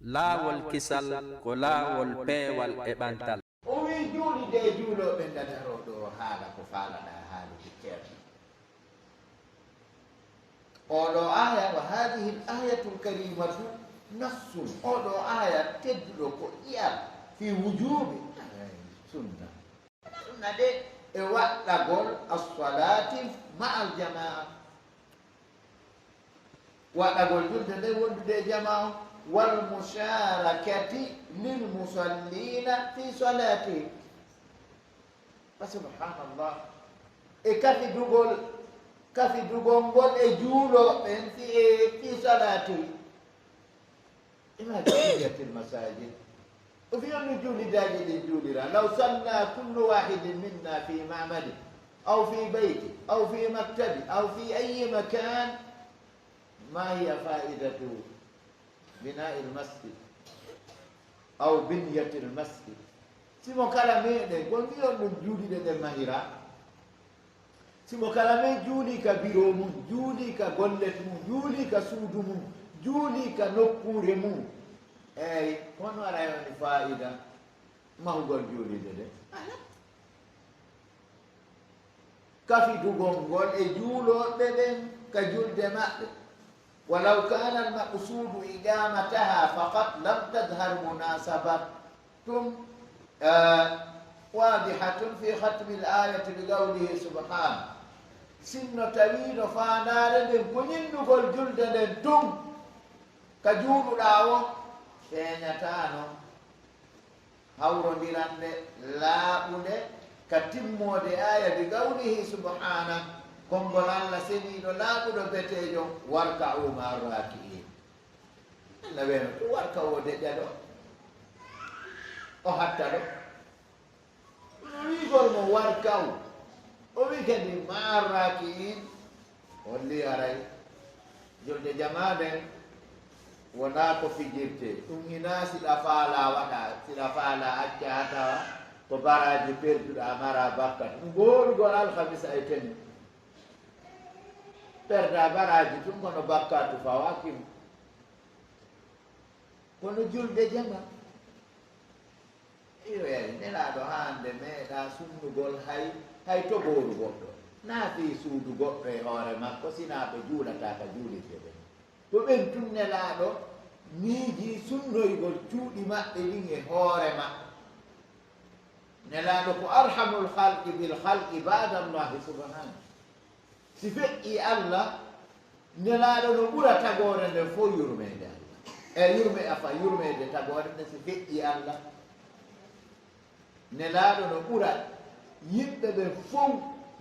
laawol kisal ko laawol peewal e ɓantal. o wi juuɗi de juuloɓe ndataro ɗo haala ko faalaɗa haalude ceerno oɗo aya wa hadihi l ayatu l karimatu nassun oɗo aya tedduɗo ko ƴiyal fi wujubi sunna sunna de e waɗɗagol assalati ma al jamaa waɗɗagol julde nde wondude e jamaa wal musharakati lil musallina fi salati fa subhanallah e kafi dugol ngol e juuloɓen fi salati ima juliyatil masajid o fi on juulidaji ɗin juulira law salla kullu wahidin minna fi mamadi aw fi beyti aw fi maktabi aw fi ayi makan ma hiya faidatu binai lmasjid aw binyati lmasjid simo kala meɗen gon mbiyon ɗum juuliɗe ɗen mahira simo kala men juuli ka biro mum juuli ka gollet mum juuli ka suudu mum juuli ka nokkure mum eyyi hono ara woni faida mahugol juulide de kafidugol ngol e juuloɓe ɓen ka julde maɓɓe walaw kana almaqsudu iqamataha faqat lam tadhar munasabatum wadihatun fi khatmi l ayati bi qawlihi subhanahu sinno tawiino fandare nden ko ñinnugol julde nden tum ka juuɗuɗa o feeñatano hawrodiranɗe laaɓude ka timmode aya bi qawlihi subhanahu konngol allah seniiɗo laaɓuɗo beteejo warka uma rakiin allah weno to warka o deƴƴa ɗo o hatta ɗo wiigol mo warkaw o wi kadi ma rakiin holli aray julde jamaɗen wona ko fijirte ɗum hina siɗa faala waɗa siɗa faala acca ha tawa ko baraji perduɗa mara bakkat ngolgol alhamisa e teni perda baraji tum kono bakkatu fawakim kono julde jama iyoyay nelaɗo hande meeɗa sumnugol hay togoru goɗɗo naafi suudu goɗɗo e hoore makko sina ɓe juulata ka juulirde ɓe to ɓen tum nelaɗo miiji sunnoygol cuuɗi maɓɓe ɗin e hoore maɓɓe nelaɗo ko arhamul halqi bil halqi bada allahi subhanahu si feƴƴi allah nelaɗo no ɓura tagore nde fo yurmede allah e yurme afa yurmede tagore nde si feƴƴi allah nelaɗo no ɓura yimɓe ɓe fof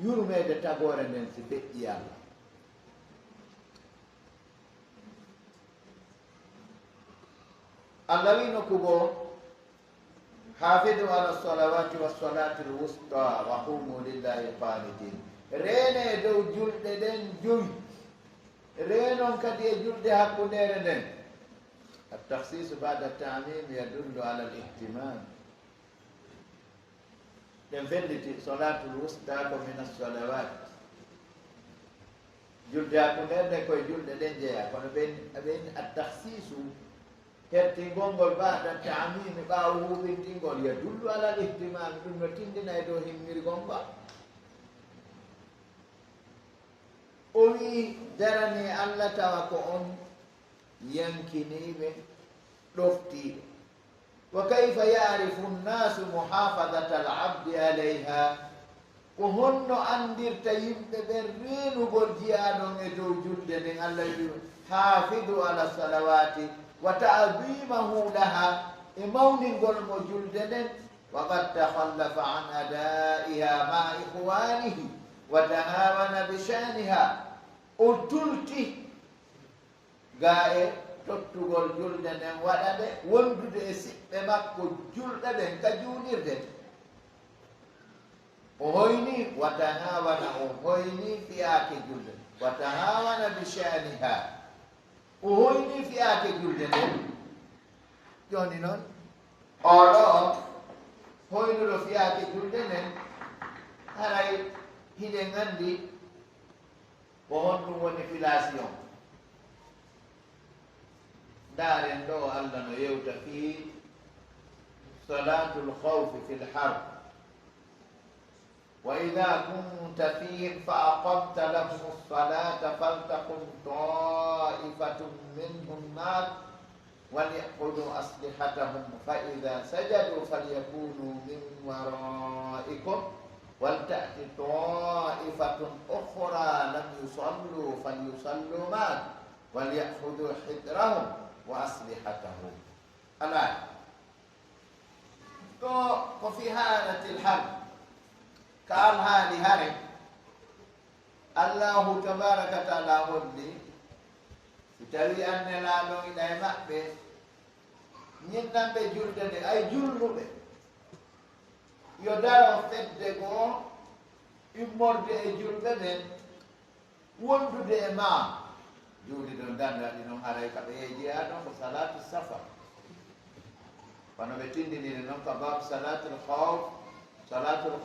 yurmede tagore nden si feƴƴi allah allah wi nokkugo hafidu ala salawati wassalati lwusta wa qumu lillahi qanitin reene dow julɗe ɗen joyi reenon kadi e julɗe hakkundere nden altahsisu bada tamim yadullu ala lihtimam ɗen felliti salatu lwusta ko min assalawat julde hakkundere nden koye julɗe ɗen jeeya kono ɓen altahsisu hertingolngol bada tamimi ɓaawo huɓintingol yadullu ala lihtimami ɗum no tindina e dow himmirgol ngol o wi darani allah tawa ko on yankiniɓe ɗoftiɓe wa kayfa yarifu nnasu muhafadata al abdi alayha ko honno andirta yimɓe ɓen reenugol jiyaɗon e dow julde nden allah wi hafidu ala salawati wa ta'dimahu laha e mawningol mo julde nden wa qad takhallafa an adaiha ma ihwanihi wa tahawana bi shaniha o tulti ga e tottugol julde nden waɗa nde wondude e siɓɓe makko julɗe ɓen ka juulirde o hoyni wa tahawana o hoyni fiyake julde wa tahawana bi shaniha o hoyni fiyake julde nden joni noon oɗo hoynuɗo fiyake julde nden haray hiɗen andi ko honɗum woni filation دار دو الله no yewta fi salatul khawf fil harb وإذا كنت فيهم فأقمت لهم الصلاة فلتقم طائفة منهم معك وليأخذوا أسلحتهم فإذا سجدوا فليكونوا من ورائكم ولتأت طائفة أخرى لم يصلوا فليصلوا معك وليأخذوا حذرهم وأسلحتهم. الآن وفي حالة الحرب قال هذه هرب الله تبارك وتعالى هدي itawi anne laaɗo ina e maɓɓe ñinnanɓe juldede ay julluɓe yo daro fedde goo immorde e julɓe ɓen wondude e ma juuli ɗon dandaɗi noon haray kaɓe yeeji aɗon ko salatu safar kono ɓe tindiniri noon ko bab salatul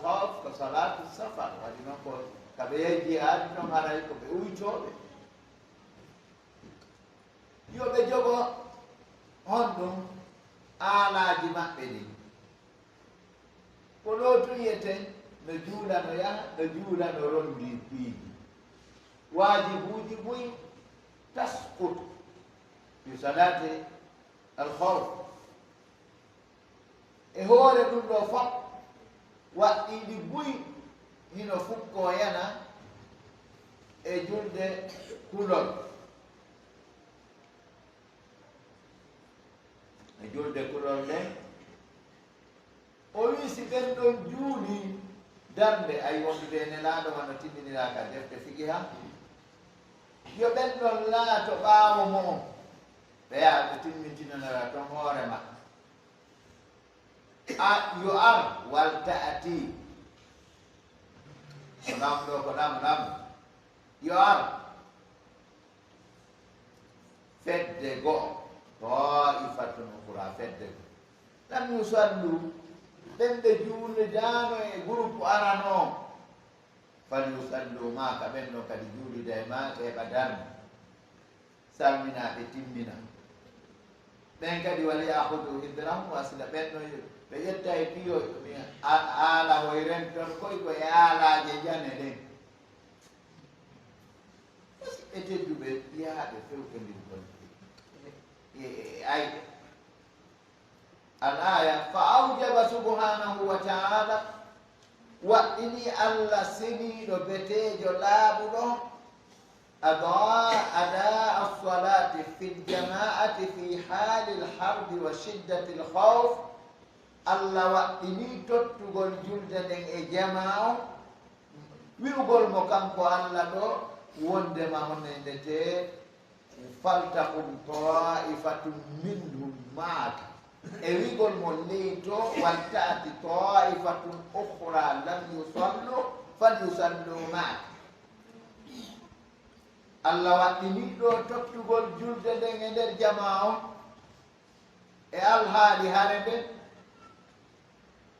khawf ko salatu safar waɗi noon ko kaɓe yeeji aɗi noon haray ko ɓe uytoɓe yoɓe jogo honɗum aalaji maɓɓe ɗi ko ɗo tuyeten no juula no yaha no juula no rondi piiji waajibuuji buy taskut fi salati alkhawf e hoore ɗum ɗo fof waɗɗiɗi buy hino fukko yana e julde kulol e julde kulol nden o wi si ɓen ɗon juuli darde ay wondude nelaaɗo wano tindiniraka defte fiqiha yo ɓen ɗon laato ɓaawo mo ɓe yaha ɓe timmintinanora ton hoore maɓɓe yo ar walta ati ko ɗam ɗo ko ɗam yo ar fedde go'o ta'ifatun ukhra fedde lam yusallu ɓen ɓe juulidano e groupe arano fal yusallu maka ɓen ɗo kadi juulida e ma heɓa darde salmina ɓe timmina ɓen kadi wali yahudu hidrahum wasila ɓen ɗo ɓe ƴetta e piyo aala hoyren ton koye koye aalaje jane ɗen ɓe tedduɓe yaaɓe fewtodir kon ayɓe الآية فأوجب سبحانه وتعالى وإني الله سنيد بتيجو لابدو أداء الصلاة في الجماعة في حال الحرب وشدة الخوف الله وإني تتقل جلدة جماعة ويقول مكانكو الله دو وندما هنندتي فلتقم طائفة منهم معك e wigol mo leyto waltaati taifatun ukhra lam yusallu falyusallu maak allah waɗɗini ɗo tottugol julde nden e nder jama on e alhaali hare nden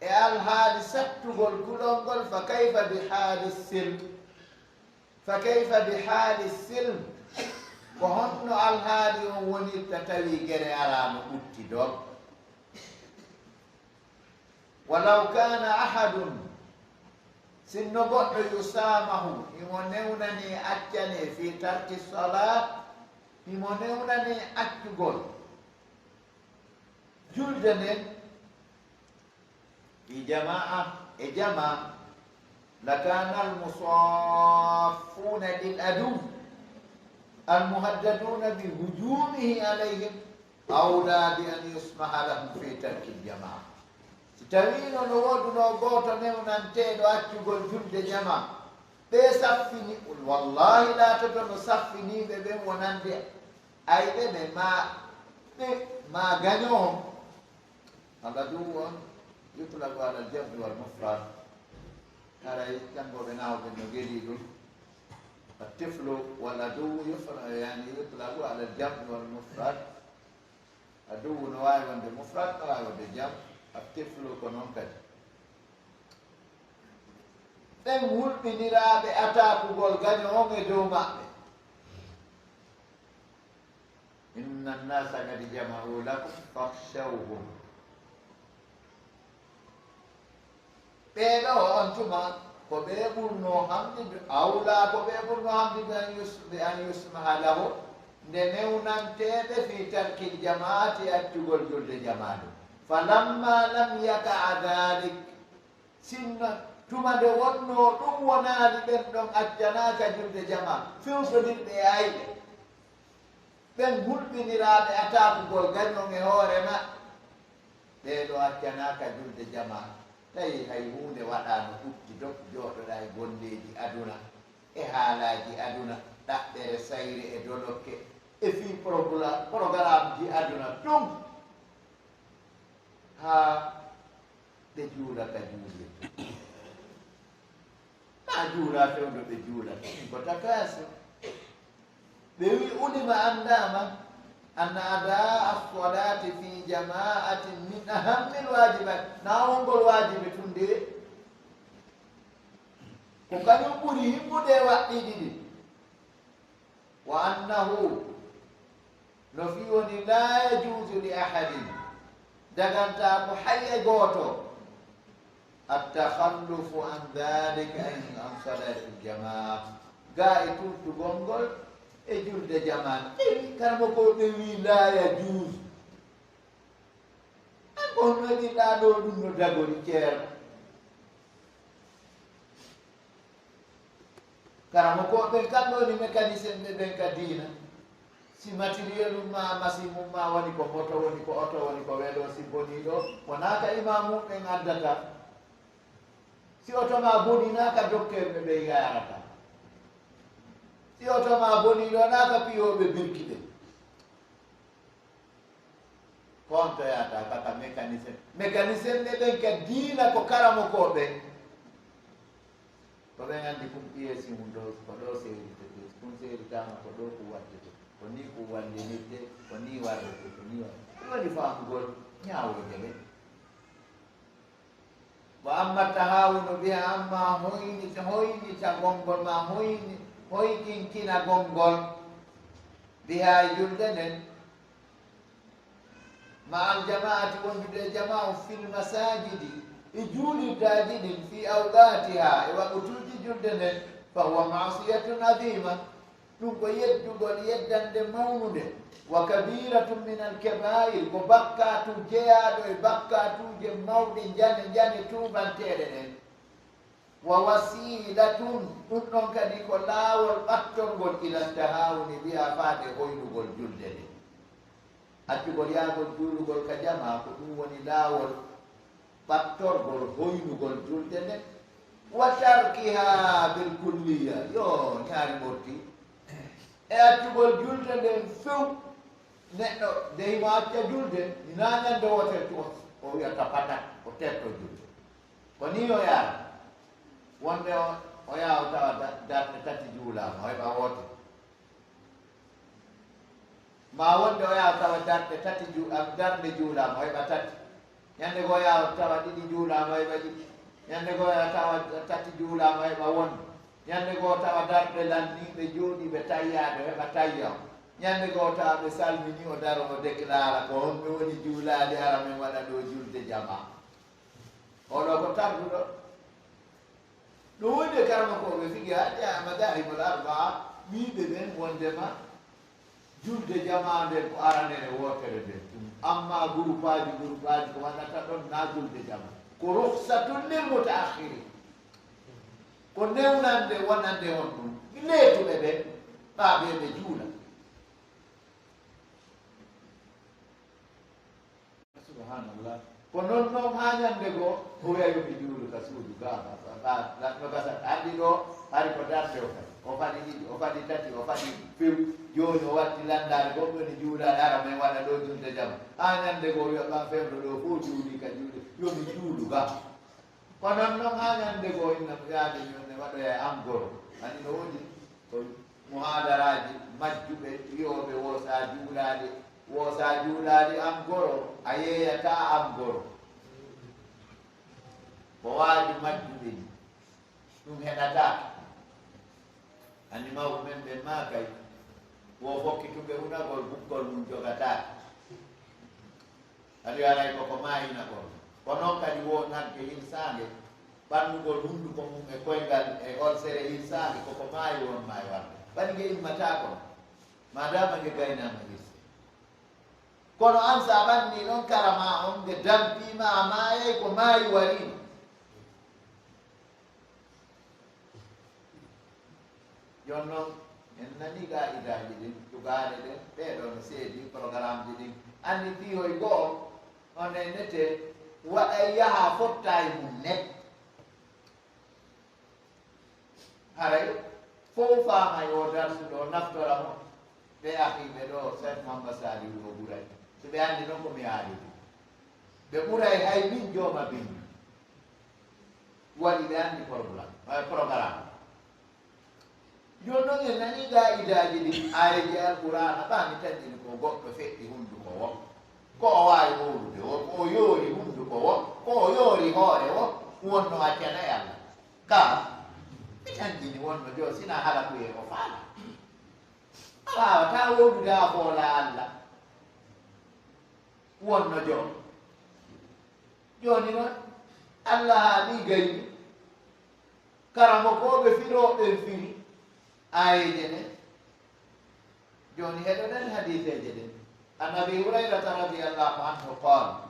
e alhaali sattugol kulol ngol fa kayfa bi haali silm ko honno alhaali on wonirta tawi gere arano ɓutti ɗon ولو كان أحد سنبوء يسامه يمونونني أكني في ترك الصلاة يمونونني أكتقول جلدني في جماعة لكان المصافون للأدو المهددون بهجومه عليهم أولى بأن يسمح لهم في ترك الجماعة tawino no woduno goto newnanteɗo accugol julde jama ɓe saffini wallahi latoto no saffiniɓe ɓen wonande ayɓe ɓe ma gaño on allah duwu on yutlagu ala aljam'i wal mufrad aray jangoɓe nawɓe no geɗi ɗum attiflu wal aduwu yani yutlagu ala aljam'i wal mufrad aduwu no wawi wonde mufrad no wawi wonde jam attiflu ko noon kadi ɓen wulɓiniraɓe atakugol gaño on e dow maɓɓe inna an-nasa qad jama'u lakum fakhshawhum. ɓeeɗo on tuma ko ɓe ɓurno hamdi awla ko ɓe ɓurno hamdi an yusmaha lahu nde newnanteɓe fi tarkil jamaati accugol julde jamaɗo. falamma lam yaka'a dhalik, sinno tuma nde wonno ɗum wonaali ɓen ɗon accanaka julde jama fewtodirɓe e ayɓe ɓen hulɓiniraaɓe atakugol gannon e hoore maɓɓe, ɓeeɗo accanaka julde jama tawi hay hunde waɗano ɓutti dok jooɗoɗa e golleji aduna e haalaji aduna ɗaɓɓere sayre e dolokke e fi programme ji aduna ɗum ha ɓe juulata juulirde ma juula fewdo ɓe juulata ko takasi ɓe wi ulima andama anna ada as-salati fi jama'atin min ahammil wajibat, nawongol wajibi tunde ko kañum ɓuri himmude waɗɗiɗi ɗi. wa annahu no fi woni la yajuzu li ahadin, daganta ko hayye gooto attakhallufu an dhalika an salati jamaa, ga e turtugol ngol e julde jaman. Karamo ko ɓe wi la yajuz, an kon waɗiɗa ɗo ɗum no dagori ceerno. karamo ko ɓen kamɗoni mécanicien ɓe ɓen ka diina, si matériel ma machine mum ma woni ko moto woni ko oto woni ko weɗo si boni ɗo wonaka imamum ɓen addata, si oto ma boni naka docteur ɓe ɓe yarata, si oto ma boni ɗo naka piyoɓe birkiɓe konto yata kaka mécanicien. mécanicien ɓe ɓen ka diina ko karamo ko ɓen ko ɓen andi kum ɓiyesi mum ɗo ko ɗo seerite kum seeritama ko ɗo ko waddete ko ni ko wallinirde ko ni warrete ko ni wa ɗum waɗi famugol ñawode ɓe. wa amma tahawunu biha, amma hoynita gongol ma hoykinkina gongol biha julde nden ma al jamaati wondude jama'u fil masajidi e juulirdaji ɗin fi awqatiha e waɓutuji julde nden fa huwa masiyatun adima, ɗum ko yeddugol yeddande mawnude wa kabiratun min alkabair, ko bakkatu jeyaɗo e bakkatuje mawɗi jane tubanteɗe ɗen. wa wasilatun, ɗum ɗon kadi ko laawol ɓattorgol ila tahawuni biya faade hoynugol julde nde. accugol yaagol juulugol ka jama ko ɗum woni laawol ɓattorgol hoynugol julde nde. wa tarkiha bil kulliya, yo ñaari morti e accugol julde nden few neɗɗo deyimo acca julde nañande wotere to o wiyata patak o tetto julde ko ni o yaara wonde o yaha o tawa darde tati juulama o heɓa woote, ma wonde o yaha tawa darde juulama o heɓa tati, ñande goo yaha tawa ɗiɗi juulama o heɓa ɗiɗi, ñande goo yaha tawa tati juulama o heɓa wonde, ñande goo tawa darɓe lanniɓe jooɗiɓe tayyaɓe heɓa tayya o, ñande goo tawa ɓe salmini o daro o déclara ko honɓe woni juulaali ara men waɗa ɗo julde jama. oɗo ko tarduɗo ɗum woni karama koɓe figi haƴƴa madahibul arbaa wiɓe ɓen wondema julde jama nden ko aranere wotere nden ɗum, amma groupe aji ko waɗata ɗon na julde jama, ko ruhsatun lil mutaakhirin, ko newnande wonande on ɗum leetuɓe ɓen ɓaaɓe ɓe juula. subhanallah. ko noon noon ha ñande goo o wiya yomi juulu ka suudu gama no gasat andi ɗo hari ko darde o kadi o faɗi ɗiɗi o faɗi tati o faɗi few joni o watti landare goɗɗo ne juulade ara men waɗa ɗo julde jama, ha ñande goo wiya ɓan fewdo ɗo fof juuli ka juuɗe yomi juulu ga. ko noon noon ha ñande goo inna yaade yonne waɗoya am goro ani no woni ko muhadaraji majjuɓe wiyoɓe woosa juulaɗi am goro a yeeyata am goro, ko waaji majjuɓe ni ɗum heɗata. andi mawɓe men ɓen ma kay wo fokkituɓe hunagol bukkol mum jogataki aɗa yaray koko mayina kon ko noon kadi wo nagge insande ɓannugol hunduko mum e koyngal e on sere insande koko maayi won maayi warde ɓaɗi nge immata kon madama nge gaynama hirse kono an sa ɓanni noon karama on nge dampima a maayay ko maayi warino jon noon en nani ga'idaji ɗin tugare ɗen ɓeɗo no seedi programme ji ɗin anni pihoy goo on e nete waɗay yaha fotta e mum net haray fof faama yo darsuɗo naftora mo ɓe ahiɓe ɗo chef mambasadi o ɓuuray so ɓe anndi noon komi haaliɗi ɓe ɓuuray hay min jooma bindi waɗi ɓe anndi programme joni noon en nani ga'idaji ɗi ayeji alqurana ɓami tandini ko goɗɗo feƴƴi hunduko wo ko o waawi mawlude wo ko o yoori hunduko wo ko o yoori hoore wo wonno accana e allah ka mi tandini wonno jo sina hala kuye o faala a wawata wowdude a foola allah wonno joni noon allah haali gayni karamo koɓe firoɓen firi ayeje ɗen joni heɗoɗen hadiseje ɗen an abi hurayrata radiallahu anhu qala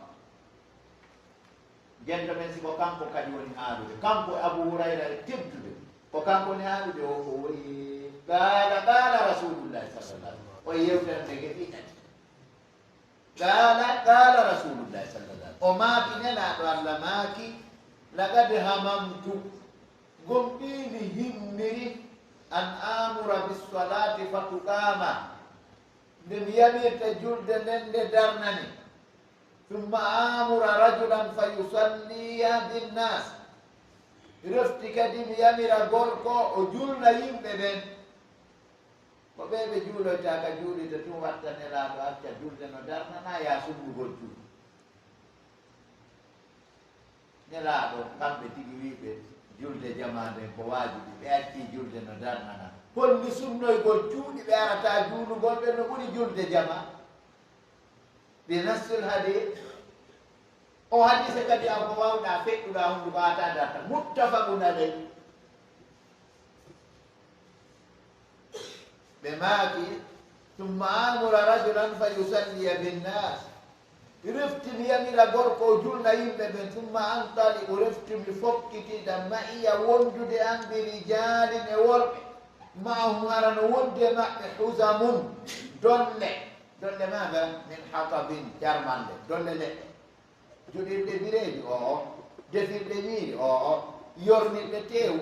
jento men siko kanko kadi woni haalude kanko abu hurayra e tebdude ko kanko ni haalude o ko woyi qala rasulullahi sallallah o yewtande ge ɗiɗati qala rasulullahi sallallah o maaki nelaɗo allah maaki laqad hamamtu gomɗiini himmiri an amura bisolati fatukama nde mi yamirta julde nden nde darnani ثم آمر رجلا فيصلي بالناس refti kadi mi yamira gorko o julna yimɓe ɓen ko ɓe ɓe juuloyta ka juulide tum watta nelaɗo acca julde no darnana ya summugol juuɗe nelaɗo kamɓe tigi wiɓe julde jama nden ko waajibi ɓe acci julde no darnana holli sunnoygol cuuɗi ɓe arata juulugol ɓe no ɓuri julde jama binassul hadis o hadise kadi a ko wawɗa feƴƴuɗa hunduko ata darta muttafaqun aley ɓe maaki tumma amura rajulan fa yusalliya binnas reftimi yamira gorko o julna yimɓe ɓen tumma antali o reftimi fokkitiɗa maiya wondude an bi rijalin e worɓe maahum arano wonde maɓɓe husamun donne maga min hatabin jarmande donne leɗɗe joɗirɗe bireji defirɗe ñiiri yornirɗe tew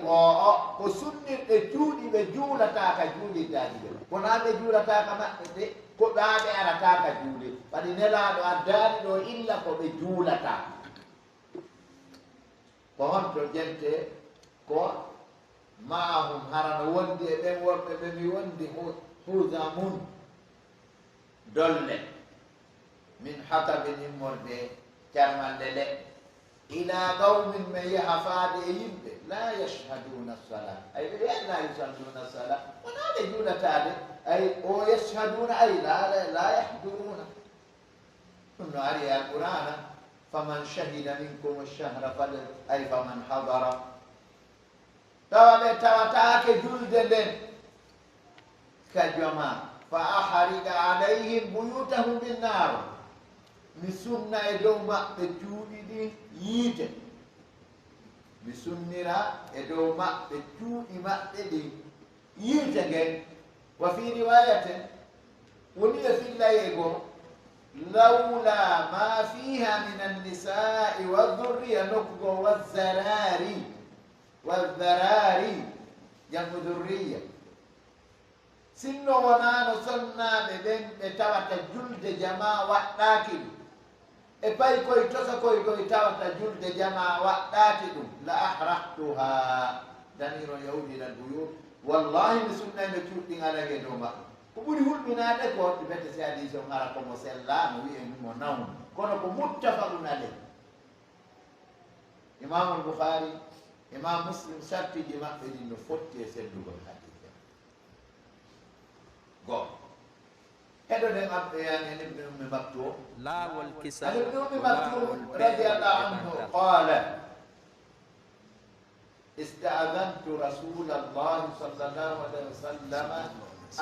ko sunnirɗe juuɗiɓe juulataka juuliddaji ɓe wona ɓe juulataka maɓɓe ɓe ko ɓaaɓe arataka juule waɗi nelaɗo addani ɗo illa ko ɓe juulata ko honto jente ko maahum harano wondi e ɓen worɓe ɓe mi wondi husamun dolle min hatabin immorde carmande leɗɗe ila qawmin men yaha faade e yimɓe la yashhaduna salat ay ɓe ɓen la yusalluna salat wona ɓe juulatade ay o yashhaduna ay la yahduruna ɗum no ari e alqur'ana faman shahida minkum ash-shahra ay faman hadara tawa ɓe tawatake julde nden ka joma fa ahriqa alayhim buyutahum binnar mi sunna e dow maɓɓe cuuɗi ɗi yiite mi sunnira e dow maɓɓe cuuɗi maɓɓe ɗi yiite ngen wa fi riwayaten woni e fillaye goo lawla ma fiha min annisai wadurriya nokkugo wadharari jango durriya sinno wonano sonnaɓe ɓen ɓe tawata julde jama waɗɗaki ɗum e pay koye tosa koye tawata julde jama waɗɗaki ɗum la ahrahtuha daniro yahudina buyut wallahi mi sunnayno cuuɗɗi alage dow maɓɓe ko ɓuri hulɓinade ko ɗi mette si hadis o gara komo sellano wiye mimo nawnu kono ko muttafaqun aley imam al-Bukhari imam Muslim sartiji maɓɓe ɗin no fotti e seddugol hadise goo heɗo nden abɓe yani ibne ummi maktum laawol kisal ani ibne ummi ko maktum laawol radiallahu anhu peewol qala ista'adantu rasulallahi sallallahu alaihi wasallam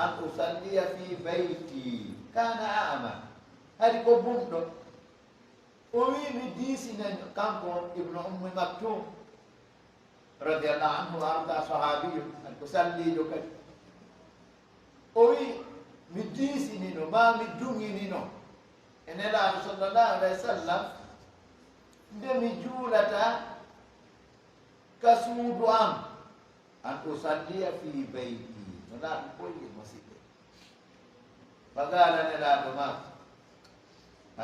an usalliya fi bayti kana a'ma hadi ko bumɗo o wi mi diisinen kanko ibnu ummi maktum radiallahu anhu arda sahabiyu an ko salliɗo kadi o wi mi diisinino ma mi duŋinino e nelaaɗo sallallahu alayhi wa sallam nde mi juulata ka suudu am an usalliya fi beyti no laaɗo ɓolli musidɓe fagala nelaaɗo ma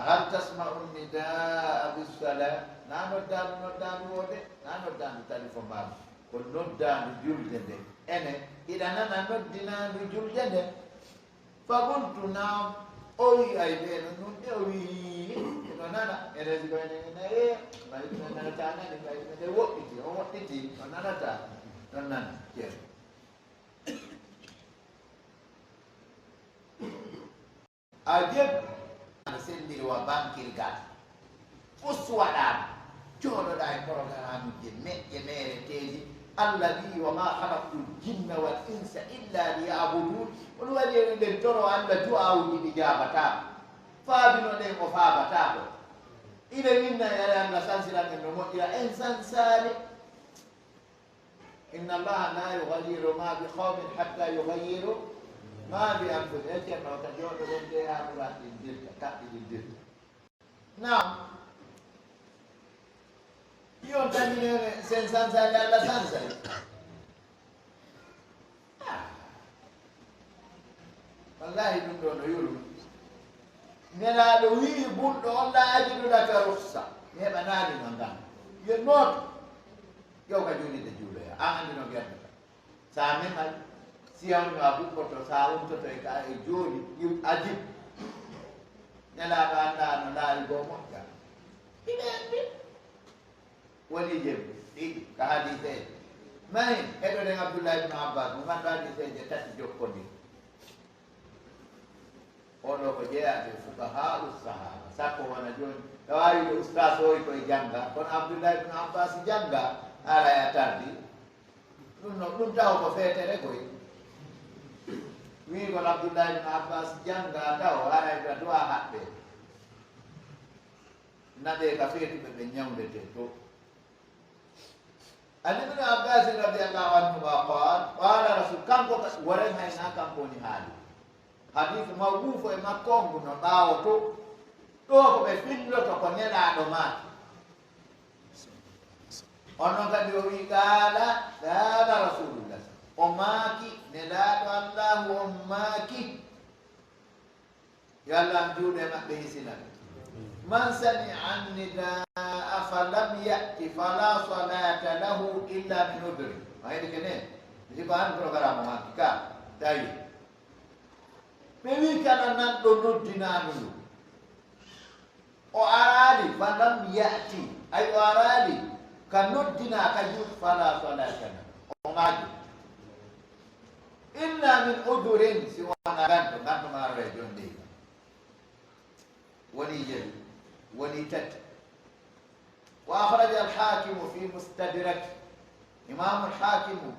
hal tasma'u nidaa bissalam na noddaandu wode na noddaandu téléphone maɗum ko noddaandu julde nde ene iɗa nana noddinaandu julde nde fagultu naam o wi ay ɓeeno nun ɗe o wi eno nana enesi ko ene ɓayno nanata nani ɓayde woɗɗiti o woɗɗiti o nanata non nana ceerno a jeb senndirwa bankirgal fus waɗaama jooɗoɗa e programme uji meƴƴe mere teedi allah wi wa ma halaktu ljinna wal insa illa liyabudun on waɗi ene nden toro allah du'awuji ɗi jabatako faabino ɗen o faabatako ine winna yare allah sansiran en no moƴƴira en sansali inna allaha la yughayyiru ma bi qawmin hatta yughayyiru ma bi anfusihim e ceerno ka jooɗo ɗon de haɓuran ɗin dirta kaɓɓi ɗin dirta nam yon taminene sen sansali allah sansali wallahi ɗum ɗo no yuru nelaɗo wii bunɗo on laajiɗuɗaka russa mi heɓa naanino ngam yo nooto yow ka juulide juuloya an andi no gerdata sa memal siyawno a ɓuɓɓoto sa umtoto e ka e jooni ajib nelaɗo annda no laawi goo moƴƴa ɗiɓenɓi woni jebbi ɗiɗi ka hadiseje mayi heɗoɗen abdoulah ibnu abbas mo gandu hadiseje tati jokkodi oɗo ko jeeyaɓe fuqahau sahaba sakko wona joni a wawiɗo ustas oyi koye jangga kono abdoulah ibnu abbas jangga ala ya tardi ɗum taw ko feetere koye wigol abdoulah ibnu abbas jangga taw arayta duwa haɓɓe naɓe ka feetuɓe ɓe ñawdete to an ibnu abbas radiallahu anhuma qala rasul kanko waren hayna kanko woni haali hadith mawqufo e makkongu no ɓaawo to ɗo ko ɓe filloto ko neɗaɗo maaki onnon kadi o wi qala rasulullah o maaki neɗaɗo allahu on maaki yo allah am juuɗe maɓɓe hisinaɓe man sami'a nidaa falam ya'ti fala salata lahu illa min udri mayde kene mi ko an programme o maaki ka tawi ɓe wi kala nanɗo noddinaano ndu o araali falam ya'ti ay o araali ka noddina ka juut fala salata lahu o maaji illa min udurin si wona ganto maaro e jonde woni jeeɗi woni tati wa akhraja alhakimu fi mustadrak imamu alhakimu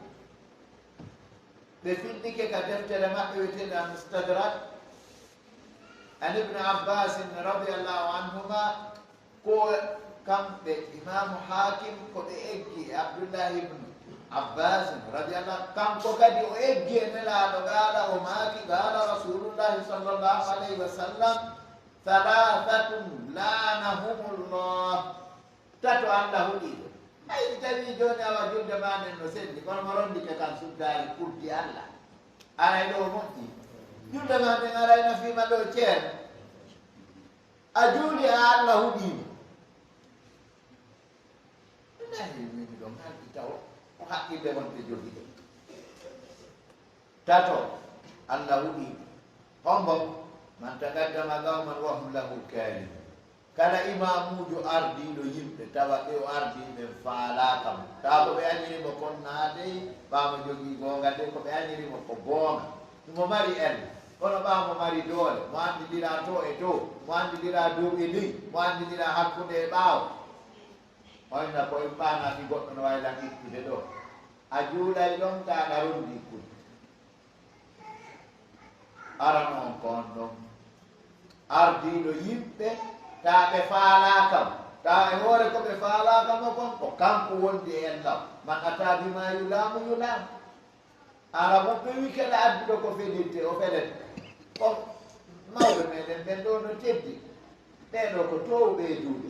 ɓe fiɗɗike ka deftere maɓɓe wiyeteɗe mustadrak an ibne abbasin radiallahu anhuma ko kamɓe imamu hakim ko ɓe eggi e abdoullahi ibnu abbasin radiallahu kanko kadi o eggi e nelaɗo gaala o maaki gaala rasulullahi sallllahu alayhi wa sallam thalathatun lanahumullah tato allah huɗiɗo haydi tawi joni awa julde ma nen no sendi kono mo rondike kan suddari kurdi allah aray ɗo moƴƴi julde ma nden arayno fima ɗo ceerno a juuli a allah huɗima ilahi mini ɗon hanki taw o haqqille wonɓe jogiɗo tato allah huɗima hombo man tagaddama gawman wahum lahu karim kala imamujo ardiɗo yimɓe tawa ɓe o ardiɓe faalakam tawa ko ɓe añirimo kon naadey ɓamo jogui gonga de ko ɓe añirimo ko goonga ɗumo mari erde kono ɓaamo mari doole mo anndidira to e to mo anndidira duuɓi ndi mo anndidira hakkunde e ɓaawo oyna koye ɓaanaki goɗɗo no waylan ittude ɗo a juulay ɗon taɗa rundi ikkude arano on ko on ɗon ardiiɗo yimɓe taa ɓe faalakam taa e hoore ko ɓe faalakamo kon ko kanko wondi en law man atabima yulaamu yulaamu arabu ɓe wi kala adduɗo ko felirte o felete kon mawɓe meɗen ɓen ɗo no teddi ɓeɗo ko towɓe duuɓi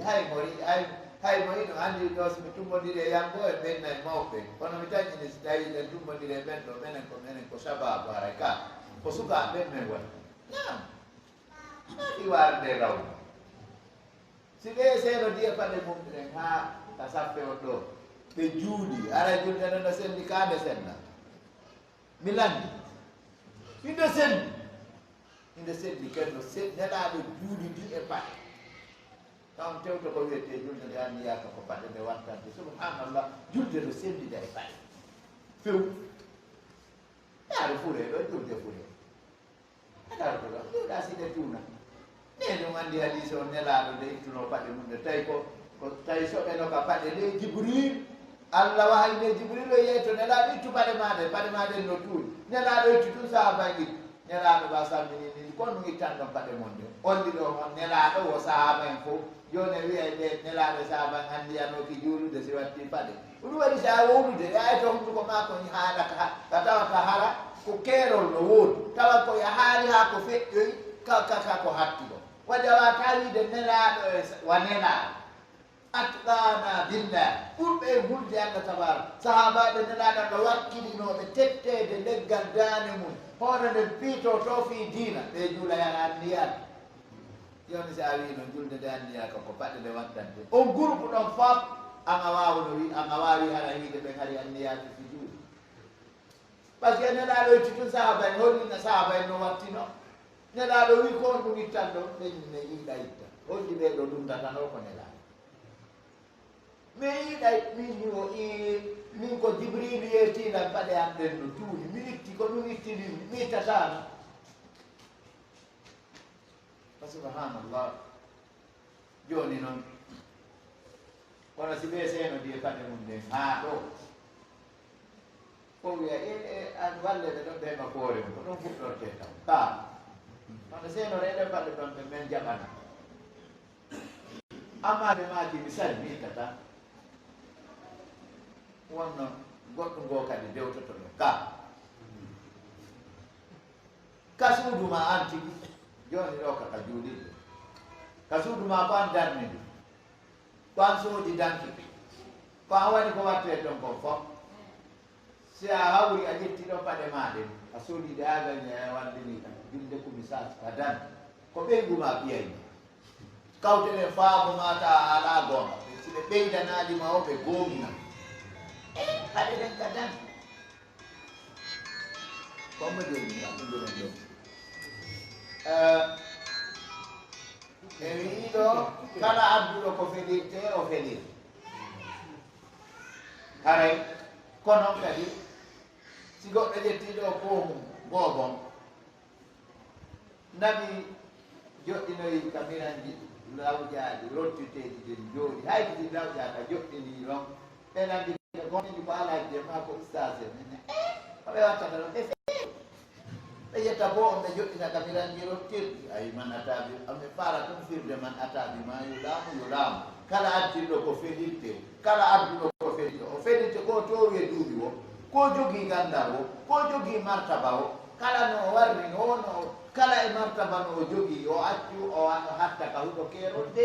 hay mo ino anndi ɗo somi tummodiri e yango e ɓen nayi mawɓe kono mi tañini so tawi ɗen tummodiri e ɓen ɗo menen ko sababu haray ka ko sukaa ɓen men woni nam i warde raw si ɓe seeɗo ndiye paɗe mum ɗen haa ka sappe o ɗo ɓe juuɗi ara julde no sendi kaande senna mi landi inde sendi kenno neɗaɗo juuɗi ndi e paɗe taw tewto ko wiyete julde nde anni yaka ko paɗe nde wattande subhanallah julde no sendida e paɗe few yaaro fure ɗo julde fure aɗaɗo ɗo ɗiwɗa siɗe tuuna ne ɗum anndi hadise o nelaɗo nde ittuno paɗe mum nde tawi ko tawi soɓeno ka paɗe nde Jibril Allah wahay nde Jibril o yeeto nelaɗo ittu paɗe maɗen no tuuɗi nelaɗo ittu tun sahaba ittu nelaɗo ɓa salminini kon ɗum ittan ɗon paɗe mon nde olli ɗo on nelaɗo wo sahaba en fof joni wiya ɗe nelaɗo sahaba en anndiyanoki juulude si watti paɗe ɗum waɗi sa wowlude yayto hunduko ma ko haala ka tawata hara ko keerol no woodi tawa ko haali ha ko feƴƴoyi ka ko hatti ɗo waɗi awa tawiide nelaɗo e wa nelaɗo atqana billah ɓurɓe e hulde Allah tabara sahabaɓe nelaɗan ɗo wakkilinoɓe tettede leggal dane mum hoore nden piito to fi diina ɓe juula yara anniyata joni si a wi no julde nde anniyaka ko paɗe nde wattante on groupe ɗon fop anga wawi hara wiide ɓen hari anniyata fi juuɗe par ce que nelaɗo itti tun sahaba en hollina sahaba en no wattino nelaɗo wi ko on ɗum ittan ɗo ɓeñne yiiɗa itta holli ɓeɗo ɗumdatano ko nelaɗo mais yiiɗay min ko Jibril yeetinan paɗe am ɗen no tuuni mi itti ko ɗum ittinimi mi ittatano fa subhanallah joni noon kono si ɓe seeno ndiye paɗe mum nden haa ɗo ko wiya an walle ɓe ɗon ɓema koore mum ko ɗum fuɗɗorte taw ka kono seeno reɗe paɗe ɗon ɓe men jaɓana amma ɓe maaki mi sali mi ittata wonno goɗɗo ngo kadi dewtoto ɗo ka suudu ma an tigi joni ɗo kaka juuɗiɗo ka suudu ma ko an darnidi ko an soodi danki ko an waɗi ko watte ɗon kon fof si a hawri a ƴetti ɗo paɗe maɗen a soodiɗe agañe a wandini ka jumde ko misage ka dan ko ɓeygu ma ɓiyayma kawteɗen faabo mata a ala gonga si ɓe ɓeydanaɗi ma o ɓe goomina haɗe ɗen ka dan comme joni ɗuɗuren ɗo e wiiɗo kala adduɗo ko felirte o felir haray kono kadi si goɗɗo ƴettiɗo pomum boobon nabi joɗɗinoyi kamiranji lawƴaɗi rottiteɗi ɗen jooɗi haydidi lawƴaka joɗɗini ɗon ɓen andi gonɗi ko alaji ma ko ustage mene koɓe wattata ɗon ɓe yetta bo on ɓe joɗɗina kamiranji rottirɗi ayi man atabi ame fara tum firde man atabi ma yulamu kala addiɗo ko felirte kala adduɗo ko felirte o felirte ko towi e duuɓi o ko jogii gandal o ko jogii martaba o kala no o warri no kala e martaba no o jogii o accu o hatta ka huɗo keerol de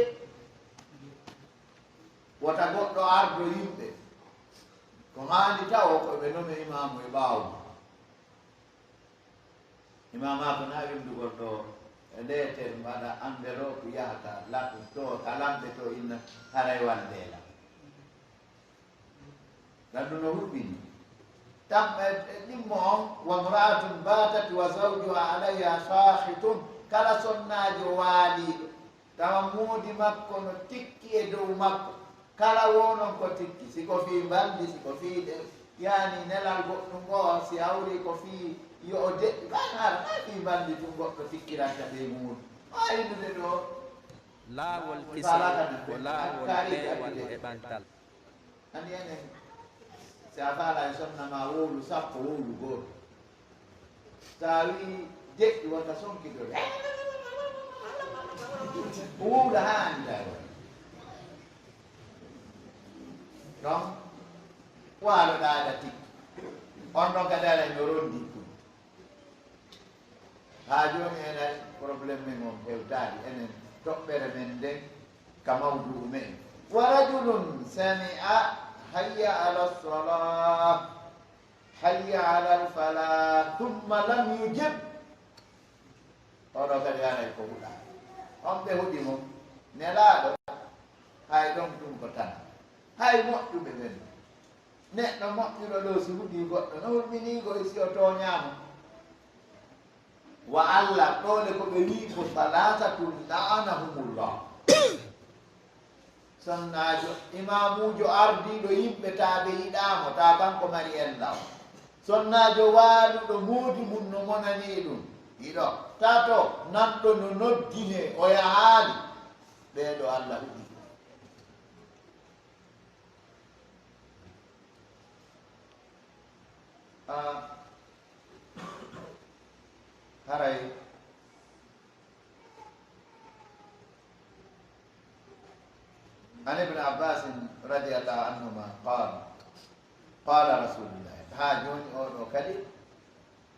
wota goɗɗo ardo yimɓe ko haandi taw koɓe nome imamu e ɓaawo imamako na windugol ɗo e ndeeten mbaɗa enveloppe yahata laɗɗu to ka lamɓe to inna haray waldeela gandu no huɓɓini tamɓe ɗimmo on wa mraatun batat wa zawjuha alayha sahitun kala sonnaajo waaliɗo tawa muudi makko no tikki e dow makko kala wonon ko tikki siko fii mbaldi siko fii ɗe yani nelal goɗɗum ngo si hawri ko fii yo de kan fi bandi tu goɗɗo fikkiranta ɓe muɗum aynude ɗo laawol kisal falaka ko laawol peewal e ɓantal. andi enen si a faala e sonnama wowlu sappo wowlu gooto sa wi deƴƴi wonta sonkiɗo o wowla ha anda donc waaloɗaɗa tikki on ɗon kadi ala no rondi ɗum ha joni enen probléme men on hewtadi enen toɓɓere men nden ka mawduu men wa rajulun sami'a hayya ala lsalah hayya ala lfalah thumma lam yujib oɗo kadi alay ko huɗa on ɓe huɗimo nelaɗo hay ɗon ɗum ko tan hay moƴƴuɓe ɓen neɗɗo moƴƴuɗo ɗo si huɗi goɗɗo no hulminigo e si o toñama wa allah ɗone ko ɓe wi ko salatatun la'anahumullah sonnajo imamujo ardiɗo yimɓe ta ɓe yiɗamo ta kanko mari ellaw sonnajo waaluɗo moodi mum no monani ɗum yiɗo tato nanɗo no noddine o yahaali ɓeɗo allah huɗi haray عن ابن عباس رضي الله عنهما قال رسول الله ها جوني او كدي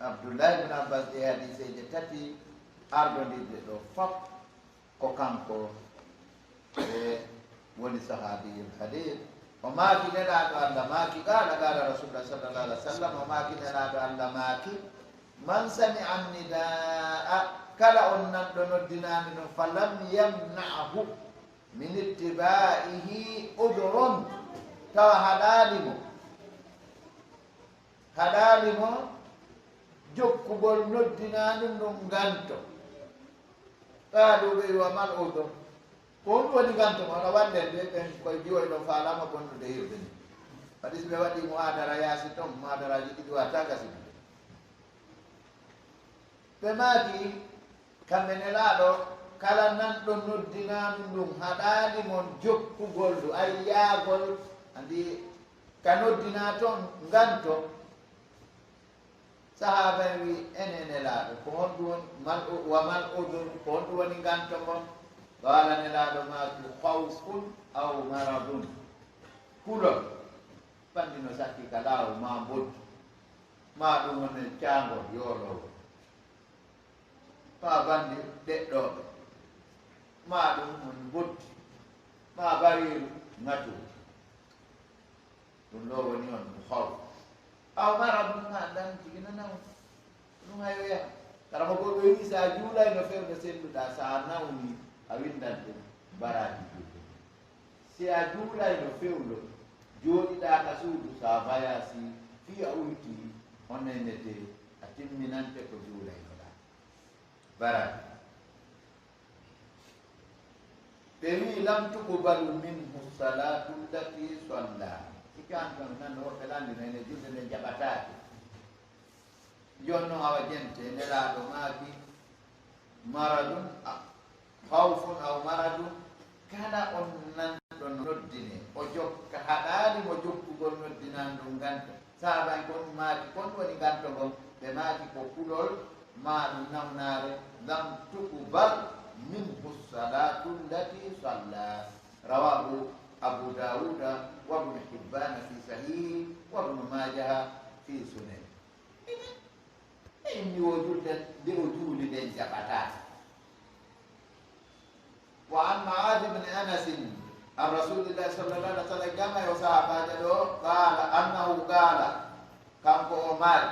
عبد الله بن عباس دي حديث تاتي ارض دي دو فق كو كانكو ولي صحابي الحديث وما كنا لا ما قال رسول الله صلى الله عليه وسلم وما كنا لا ما من سمع النداء كلا ان ندنا من فلم يمنعه min ittibaihi udrun tawa haɗalimo jokkugol noddinani ɗum ganto ɗaɗuɓe wa mal udr ko ɗum woni ganto mo no wande ɓe ɓen koye jiwoy ɗo falama bonnude hirde ni waɗi so ɓe waɗi mo adara yaasi ton mo adaraji ɗiɗi watta gaside ɓe maaki kamɓe nelaɗo kala nanɗo noddinanu ɗum haɗani mon jokkugol ɗu ay yaagol andi ka noddina toon nganto sahaba en wi enenelaɗo ko honɗum woni wa mal udr ko honɗum woni nganto ngon qala nelaɗo maki hawfun aw maradun kulol pandino sakki ka laaw ma mboddu ma ɗum woni caangol yoolowo ma bandi ɗeɗɗoɓe ma ɗum woni boddi ma bariru ngatu ɗum ɗo woni on haw aw mara ɗum ha dan tiginanaw ɗum hayoya kara mo goɗɗo wi sa juulay no fewno selluɗa sa nawni a windan ɗum baraji juuɗe si a juulay no fewno jooɗiɗa ka suudu sa bayasi fi a ulti onnenete a timminante ko juulaynoɗa baraji ɓe wi lam tuqbalu minhu salatu llati salla sikanton nan woɓɓe landino ene julde nde jaɓataki jonno awa jente nelaɗo maaki maradun hawfun aw maradun kala on nanɗo noddine o jokka haɗali mo jokkugol noddinan ɗum ganto sahaban kon maaki kon woni ganto ngon ɓe maaki ko kulol ma ɗum nawnare lam tuqbal minhu salatu llati salla rawahu abu dawuda wa ibn hibban fi sahih wa ibn majah fi sunan inni wujudde de o juuli den jaɓata wa an Mu'adh ibn Anas an Rasulillah sallallahu alaihi wasallam gama yo sahabaje ɗo qala annahu qala kanko o maari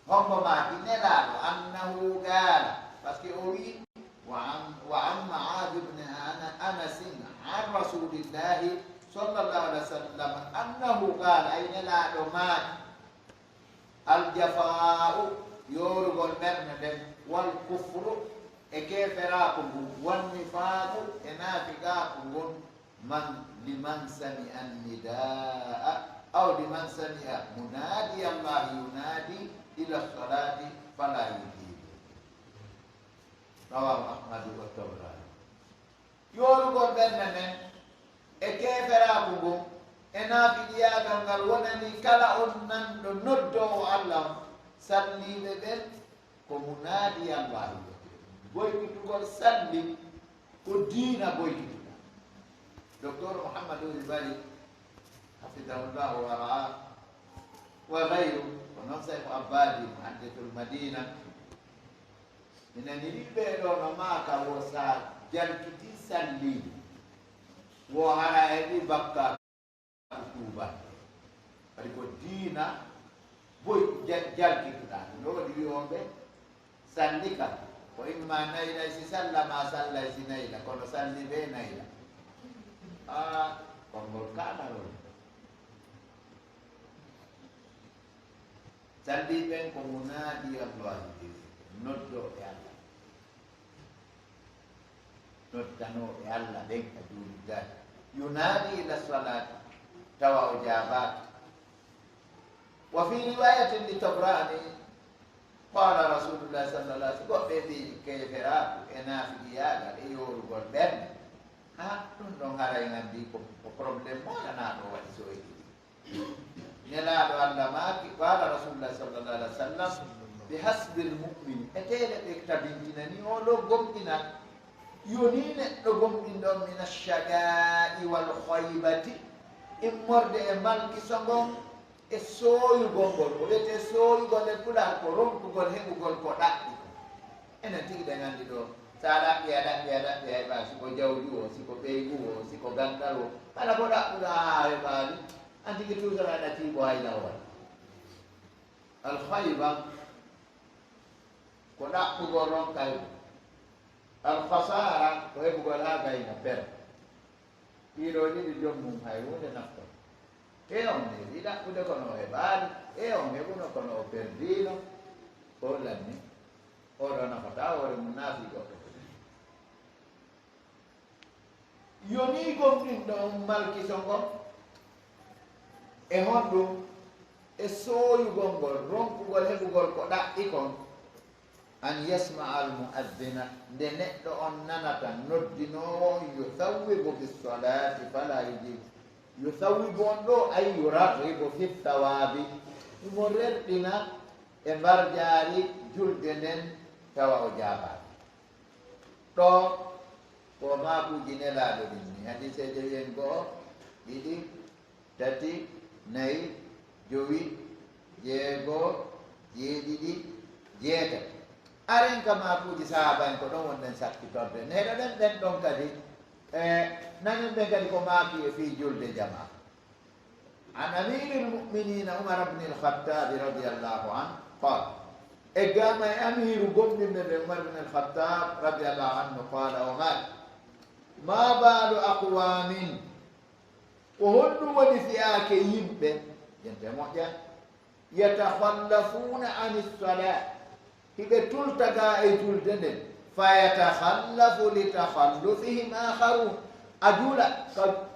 hombo maaki nelaɗo annahu qala par ce que o wi وعن معاذ بن أنس عن رسول الله صلى الله عليه وسلم أنه قال أين لا دماء الجفاء يورغ المرنة والكفر كيف راكم والنفاق نافقاكم من لمن سمع النداء أو لمن سمع منادي الله ينادي إلى الصلاة فلا يجيب. رواه أحمد والطبراني. يقول بأننا كيفراكم في دياغا ngal wonani kala on nanɗo noddowo allah salliɓe ɓen ko munaadi allah boykitugol salli ko diina boykituɗa. docteur mouhamadou ibari hafidahullahu wa raa wa gayru ko noon sayko abbadi muhaddisul madina minani ɗiɓɓe ɗo no maaka wo sa jalkiti salli wo hara heɗi bakka tuuba kadi ko diina boy jalkituɗa ɗo waɗi wiyoɓe salli kam ko imma nayla si salla ma salla si nayla kono salli ɓe nayla kongol kaɗarol salli ɓen ko munaadi allahi jiri noddo e allah noddanoɓe allah ɓen ka juulidani yunaadi ila salati tawa o jaabaka. wa fi riwayatin li tabrani qala rasulullah sallallah alih goɓɓe mbi keferaku e naafiɗiyagal e yorugol ɓernde ɗum ɗon haray gandi ko probléme moƴanaɗo waɗi so e ɗiɗi nelaɗo allah maaki qala rasulullah sallallah alih wa sallam bi hasbi lmumini e teele ɓe tabintinani o ɗo gomɗina yoni neɗɗo gomɗinɗon min alchagai walhoybati immorde e malkiso ngon e sooyugol ngol ko wiyete sooyugol e pular ko ronkugol heɓugol ko ɗaɓɓi enen tigi ɗe nganndi ɗo so a ɗaɓɓi a ɗaɓɓi a ɗaɓɓi a heɓa siko jawdi o siko ɓeygu o siko gantal o kala ko ɗaɓɓuɗa ha heɓaani an tigi toujours a ɗatiiɓo haylawol alhayba ko ɗaɓɓugol ronkay alhasara ko heɓugol ha gayna pere ɗiɗo ɗiɗi jommum hay hunde nafto e on heɓi ɗaɓɓude kono o heɓaani e on heɓuno kono o perdino o lanni oɗo nafata hoore mum naafi goɗɗo yoni gomɗinɗo on malkiso ngon e honɗum e sooyugol ngol ronkugol heɓugol ko ɗaɓɓi kon an yasma al muaddina nde neɗɗo on nanata noddinowo yusawwibu bisolati fala yujibu yusawwibu on ɗo ay yuragibu fi thawabi ɗumo rerɗina e mbar jaari julde nden tawa o jaabaani ɗo ko maakuji nelaaɗo ɗin ni hadiseje wiyen goo ɗiɗi tati nayi jowi jeegoo jeeɗiɗi jeetati aren ka maakuji sahaba en ko ɗon wonɗen sakkitorde neɗo ɗen ɓen ɗon kadi nanen ɓen kadi ko maaki e fii julde jama an amiri lmuminina umar bni lkhattabi radiallahu an qal e gama e amiru gomɗinɓe ɓe umar bne lkhattab radiallahu anhu qala o maali ma baalu aqwamin ko honɗum woni fiyaake yimɓe jente moƴƴa yatakhallafuna ani lsalat hiɓe tultaga e julde nden fayatakhallafu litakhallufihim akharun a juula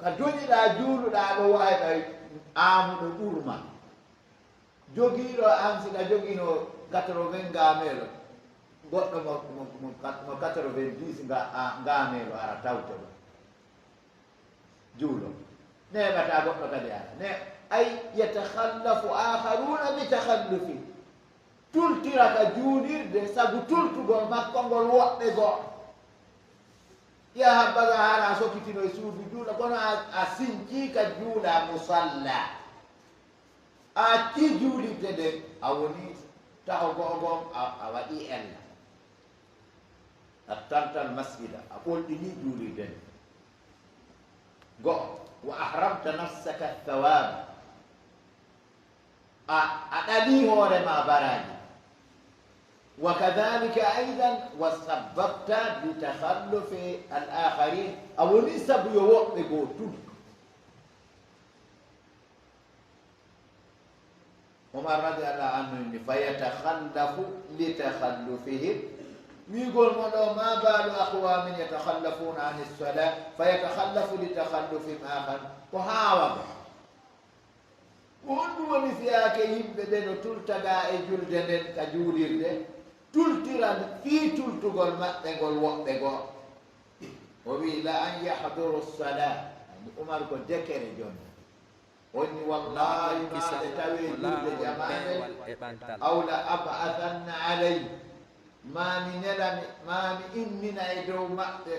ka joƴiɗa juuluɗa ɗo wayɓa amuɗo ɓurma jogiiɗo an siɗa jogino 80 ngamelo goɗɗo mo 90 ngamelo ara tawte ɗo juulo neɓata goɗɗo kadi ara ne ay yatakhallafu akharuna bitakhallufi tultira ka juulirde sabu tultugol makko ngol woɓɓe goɗɗo yaha baga hara sokkitino e suudu juula kono a sinci ka juula musalla a acci juulirde nden a woni taho go'ogon a waɗi ella a tantal masjida a ɓolɗini juulirde nden go'o wa ahramta nafsaka thawaba a ɗali hoorema baraji wa kadhalika aidan wa sababta bi takhallufi al akharin a woni sabu yo woɓɓe goo tuli omar radiallahu anhu ni fa yatakhallafu li takhallufihim wigol mo ɗo ma balu aqwamin yatakhallafuna an lsalat fa yatakhallafu li takhallufihim akhar ko hawaɓe honɗum woni fiyaake yimɓe ɓe no tultaga e julde nden ka juulirde tultiran fii tultugol maɓɓe ngol woɓɓe goo o wi la an yahduru sala umar ko dekere joni woni wallahi maɓe tawi julde jamane aw la abathanna alay mami nelami mami innina e dow maɓɓe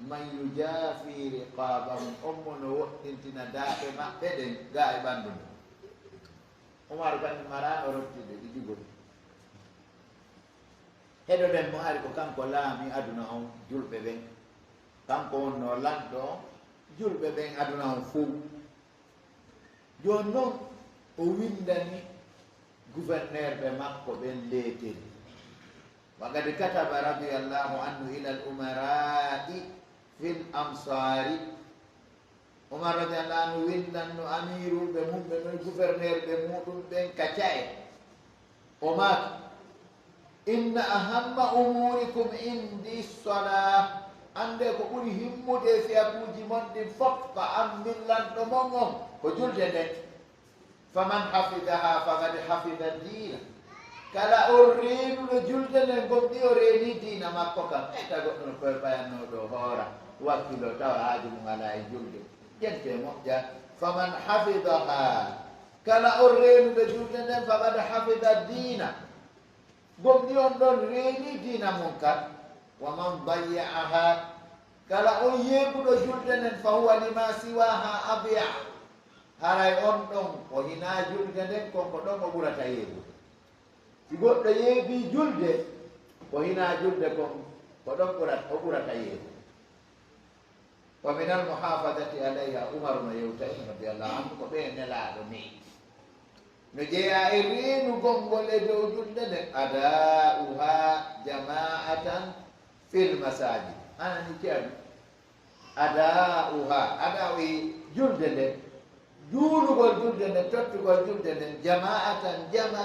man yujafi riqabahum ommono woɗɗintina daaɓe maɓɓe ɗen ga e ɓanndu ndu umar kandi marano rottide ɗi jugol heɗo ɗen mo ari ko kanko laami aduna on julɓe ɓen kanko wonno lanɗo on julɓe ɓen aduna on fof joni noon o windani gouverneur ɓe makko ɓen leeteri وقد كتب رضي الله عنه إلى الأمراء في الأمصار عمر رضي الله عنه وندن أمير بمون بمون gouverneur بمون بين كتاي وما إن أهم أموركم عندي الصلاة عندك أقول همود في أبوجي من فوق أمن لن تمنهم وجلد فمن حفظها فقد حفظ الدين kala o reenuɗo julde nden gomɗi o reeni diina makko kam ta goɗɗo no koye payannoɗo hoora wakkilo tawa haaju mum ala e julde jente moƴƴa faman hafidaha kala o reenuɗo julde nden faqad hafida diina gomɗi on ɗon reeni diina mum kam wa man bayya'aha kala o yeeɓuɗo julde nden fa huwa lima siwaha abya haray on ɗon o hina julde nden konko ɗon o ɓurata yeeɓude si goɗɗo yeebi julde ko hina julde ko ɗon o ɓurata yeebu wa min al muhafadati alayha umaru no yewta en radiallahu anhu ko ɓe nelaaɗo ni no jeeya e reenugol ngol e dow julde nden ada'uha jama'atan fil masajid anani ceerno ada'uha ada'u e julde nden juulugol julde nden tottugol julde nden jama'atan jama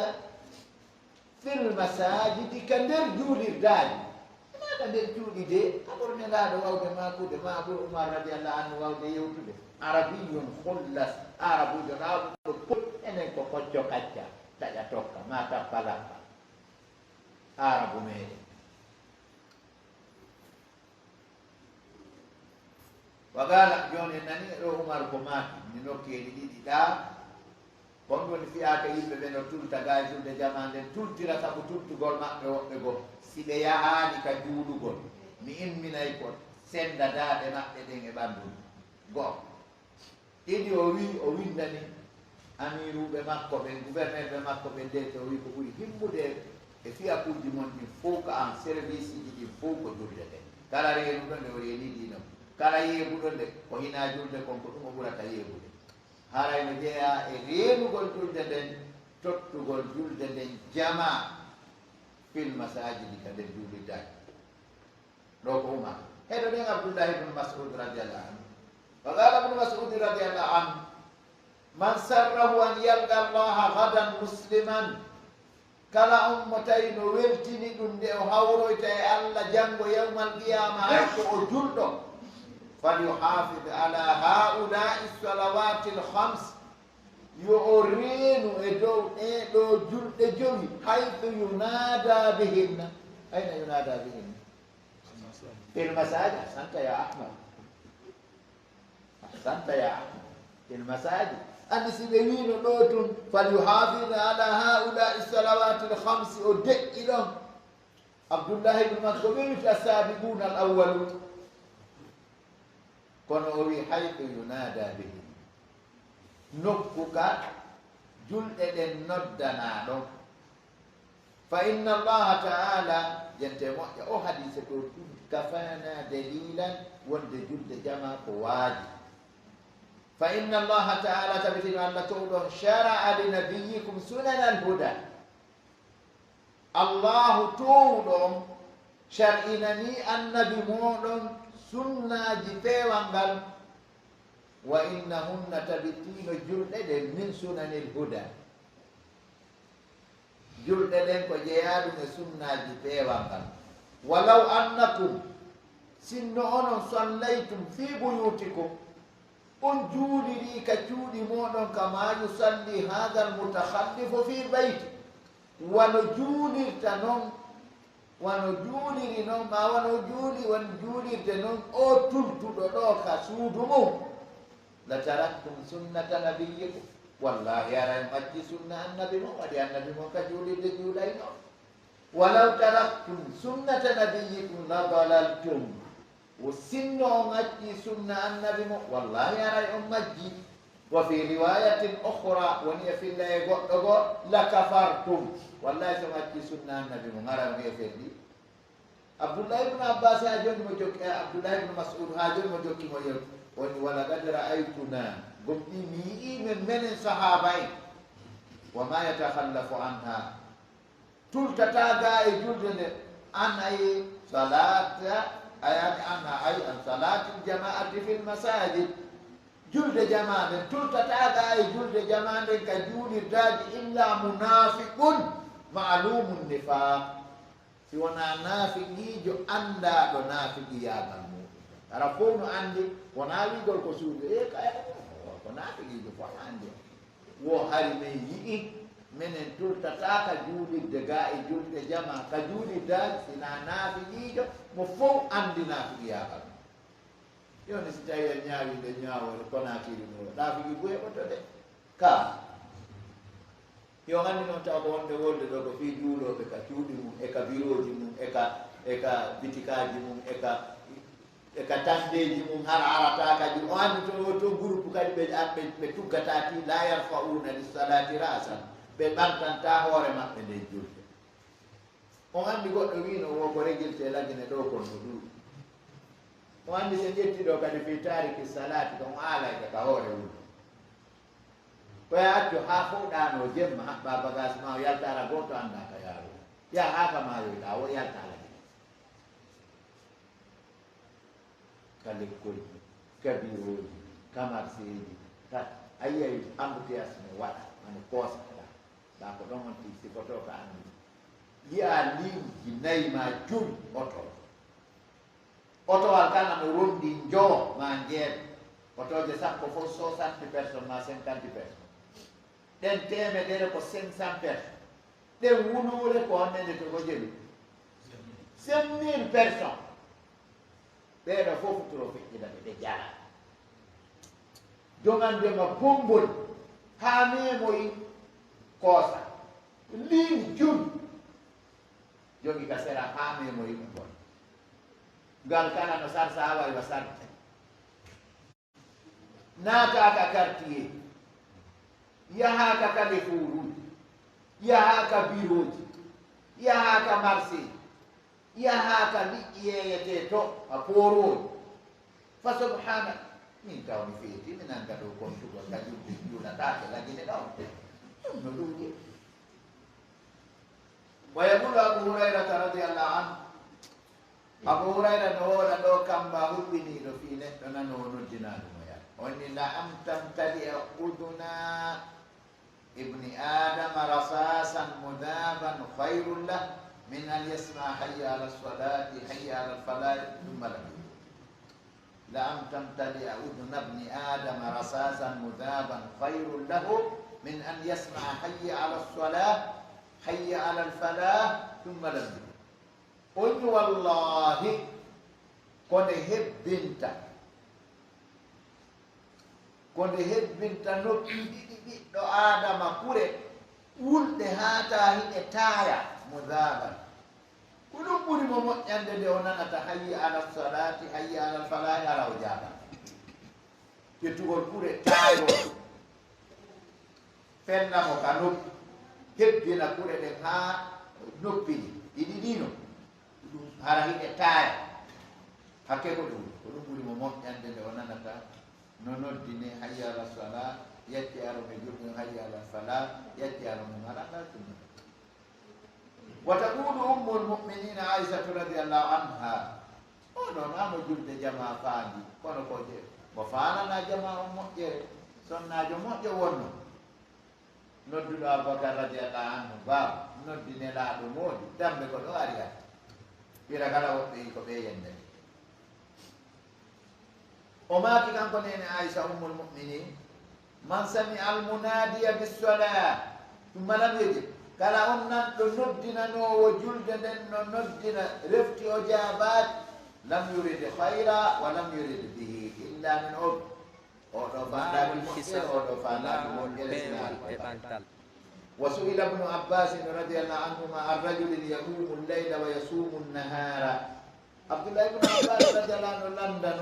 fil masajidi ka nder juulirdaani maɗa nder juuɗi de aɓor nelaaɗo wawde makude ma ɓur umar radiallahu anhu wawde yewtude arabiyun hullas arabujo nawɗo pol enen ko kocco kacca taƴa tokka ma tappa lappa arabu meɗen wagala joni en nani ɗo umar ko maaki ni nokkeeni ɗiɗi ɗa kon woni fiyaaka yimɓe ɓe no tulta ga e julde jama nden tultira sabu tultugol maɓɓe woɓɓe goo si ɓe yahaani ka juulugol mi imminay ko senda daaɓe maɓɓe ɗen e ɓanndu goo ɗiɗi o windani amiruɓe makko ɓe gouverneur ɓe makko ɓe nde to wi ko ɓuri himmude e fiyakuuji mon ɗin fof ko en service ji ɗin fof ko julde ɗe kala reenuɗo nde o reeni ɗino kala yeeɓuɗo nde ko hina julde kon ko ɗum o ɓurata yeeɓude haray no jeeya e reenugol julde nden tottugol julde nden jama fil masajidi ka nden juuliddaaki ɗo ko umar heɗo ɗen abdoullahi ibnu masud radiallahu anhu wa qala ibnu masudi radiallahu anhu man sarrahu an yalga allaha gadan musliman kala on mo tawi no weltini ɗum nde o hawroyta e allah janngo yawmal qiyama hay ko o julɗo falyuhafid ala haulai salawati lhams yo o reenu e dow ɗeɗo julɗe jowi haythu yunada bihinna ayna yunada bihinna fil masajid ahsanta ya ahmad ahsanta ya ahmad fil masajid andi si ɓe wino ɗo tun falyuhafid ala haulai salawati lhamsi o deƴƴi ɗon abdoullahi ibnu mas'ud ɓe witi assabiquna al awwalun kono o wi hayɗo yunada bihi nokku ka julɗe ɗen noddana ɗon fa inna allaha taala jente moƴƴa o hadise ɗo ɗum kafana dalilan wonde julde jama ko waaji fa inna allaha taala tabitino allah towɗon shara'a li nabiyikum sunan alhuda allahu towɗon shar'inani annabi moɗon sunnaji peewal ngal wa innahunna tabitino julɗe ɗen min sunanil huda julɗe ɗen ko jeeyaɗum e sunnaji peewal ngal walaw annakum sinno onon sallaytum fi buyutikum on juuliri ka cuuɗi moɗon kama yusalli hada almutakhallifu fi beyti wano juulirta noon wano juuliri noon ma wano juuli won juulirde noon o tultuɗo ɗo ka suudu mum la taraktum sunnata nabiyikum wallahi ara majji sunna annabi mo waɗi annabi mo ka juulirde juulay noon walaw taraktum sunnata nabiyikum la dalaltum wo sinno on acci sunna annabi mo wallahi aray on majji wa fi riwayatin ukhra woni e filla e goɗɗo goo la kafartum wallahi so acci sunna annabi mo ara on e felli abdoullah ibne abbas ha joni mo jokki abdoullah ibne mas'ud ha joni mo jokki mo yew woni wala qad ra'aytuna gomɗi mi yi'imen menen sahaba en wa ma yatakhallafu anha tultata ga e julde nde an ay salata ayani anna ay an salati ljamaati fi lmasajid julde jama nden tultata ga e julde jama nden ka juulirdaji illa munafiqun maalumu nifaq si wona nafiqijo andaɗo nafiqiyagal muɗum ara fof no andi wona wigol ko suudu e kaya ko nafiqijo fof andi wo hari men yi'i menen tultata ka juulirde ga e julde jama ka juulirdaji sina nafiqijo mo fof andi nafiqiyagal yoni si tawi a ñaawide ñaawole konakiri no nafigi ɓuye ɓoto de ka yo hannde noon taw ko wonde wolde ɗo ko fii juuloɓe ka cuuɗi mum e ka biroji mum e ka bitikaji mum e ka tandeji mum har arata kadi o anndi to groupe kadi ɓe tuggatati la yarfauna li salati rasan ɓe ɓantanta hoore maɓɓe nde julde on anndi goɗɗo wino wo ko régulte lagine ɗo kon no ɗuuɗi o anndi so ƴetti ɗo kadi fi tariki salati ɗon aalayde ka hoore wuro koye accu ha fowɗano jemma haɓɓa bagage ma o yaltara goto anda ka yaaru ya ha ka mayoyɗa o yaltala ka lekkolji ka biroji ka marseji ka ayiyay embouteillage ne waɗa ano koosata ɗa ko ɗon on ti sifoto ka andi yiya liiji nayi ma juri otowal kala no rondi joo ma jeeɗo otoje sappo fof 60 personnes ma 50 personnes ɗen temedere ko 500 personnes ɗen wulure ko honnede to ko jeeɗi 5000 personnes ɓeeɗo fof toro feƴƴidaɓe ɓe jara jogandema bombol ha memoyi koosa liini jum jogi ka sera ha memoyi ɓe bon ngal kala no sarsa ha wawi wa sarte naataka quartier yahaka ka lefuruji yahaka biroji yahaka marché yahaka liƴƴi yeyete to a poroji fa subhana min taw mi feeti mi nanga ɗo kontugol ka julde juulatake lagine ɗon ɗum no ɗuuɗi wa yaqulu abu hurairata radiallahu anhu abu hurayra no woɗa ɗo kamba huɓɓiniɗo fi neɗɗo nano noddinaɗumo ya onni la am tamtali a uduna ibni adama rasasan mudaban hayrun lah min an yasma hayya ala lsalati hayya ala lfalahi ɗumma lam la am tamtali a uduna ibni adama rasasan mudaban hayrun lahu min an yasma hayya ala lsalah hayya ala lfalah ɗumma lam oni wallahi konde hebbinta noppi ɗiɗi ɓiɗɗo adama kure wulɗe hata hiɗe taaya mudaban ko ɗum ɓuri mo moƴƴande nde o nanata hayyi ala salati hayyi ala lfalahi ala o jaaba ƴettugol kure taayo fennamo ka noppi hebbina kure ɗen ha noppi ɗiɗi ɗino hara hiɗe taaya hakke ko ɗum ɓuri mo moƴƴande nde o nanata no noddine hayya ala sala yetti aro ɓe jurɗum hayya ala fala yetti aro mum aɗa ɗum wa taqulu ummu lmuminina aishatu radiallahu anha oɗo namo julde jama faandi kono ko je mo fanana jama o moƴƴere sonnajo moƴƴo wonno nodduɗo aboubacar radiallahu anhu ba noddine laaɗo moodi dambe ko ɗo ari ɓira kala woɓɓe yi ko ɓe yende وما كان كونين عائشة أم المؤمنين من سمع المنادي بالصلاة ثم لم يجب قال أمنا نردنا نو وجلدنا نردنا رفت وجابات لم يرد خيرا ولم يرد به إلا من عذر وسئل ابن عباس رضي الله عنهما عن رجل يقوم الليل ويصوم النهار عبد الله بن عباس رضي الله عنه لندن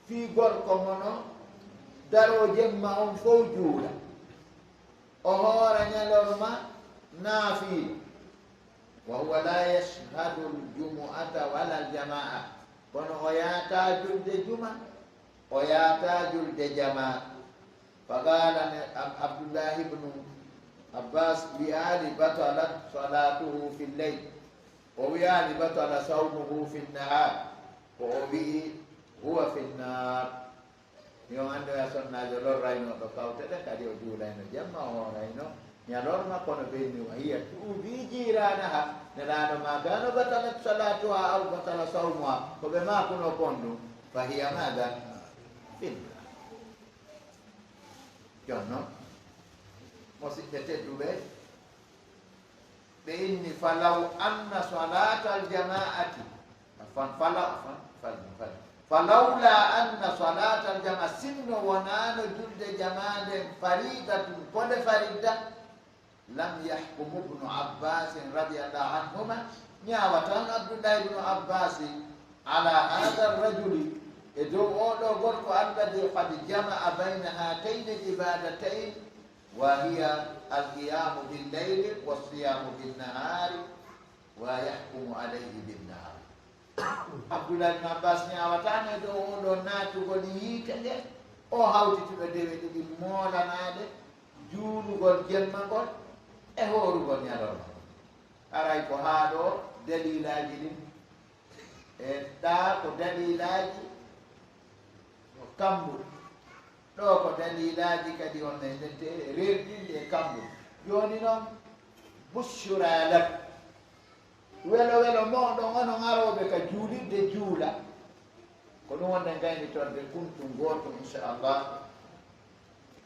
في غرقمونو دارو جمع فوجولا أهورا نلورما نافي وهو لا يشهد الجمعة ولا الجماعة كون يحتاج الجمعة ويحتاج الجماعة فقال عبد الله بن عباس بآل بطلت صلاته في الليل وبآل بطل صومه في النهار وبه هو في النار يوم ando ya sonna jolor raino do kawtede kadi o juulayno jamma o raino ñalorma kono ɓenni o hiya tuubi jiranaha nelaɗo ma gano batalat salatuha aw batala sawmuha ko ɓe makuno kon ɗum fa hiya maga finna jonno musidɓe tedduɓe ɓe inni falaw anna salata aljama'ati فلولا أن صلاة الجماعة سن ونان جلد جماد فريدة كل فريدة لم يحكم ابن عباس رضي الله عنهما نياوتان عبد الله بن عباس على هذا الرجل إذو أولو قلت الذي قد جمع بين هاتين العبادتين وهي القيام بالليل والصيام بالنهار ويحكم عليه بالنهار Abdullah bin Abbas ñawatane ɗo oɗo naatugol yiite nde o hawtituɓe dewe ɗiɗi moolanade juulugol jemmagol e horugol ñalorma aray ko haa ɗo dalilaji ɗin e ɗa ko dalilaji ko kamɓu ɗo ko dalilaji kadi onne nette rerɗiɗi e kamɓu joni noon bushura lak welo welo moɗon onon aroɓe ka juulirde juula ko ɗum wonde gaynitorde kuntum gotum inchallah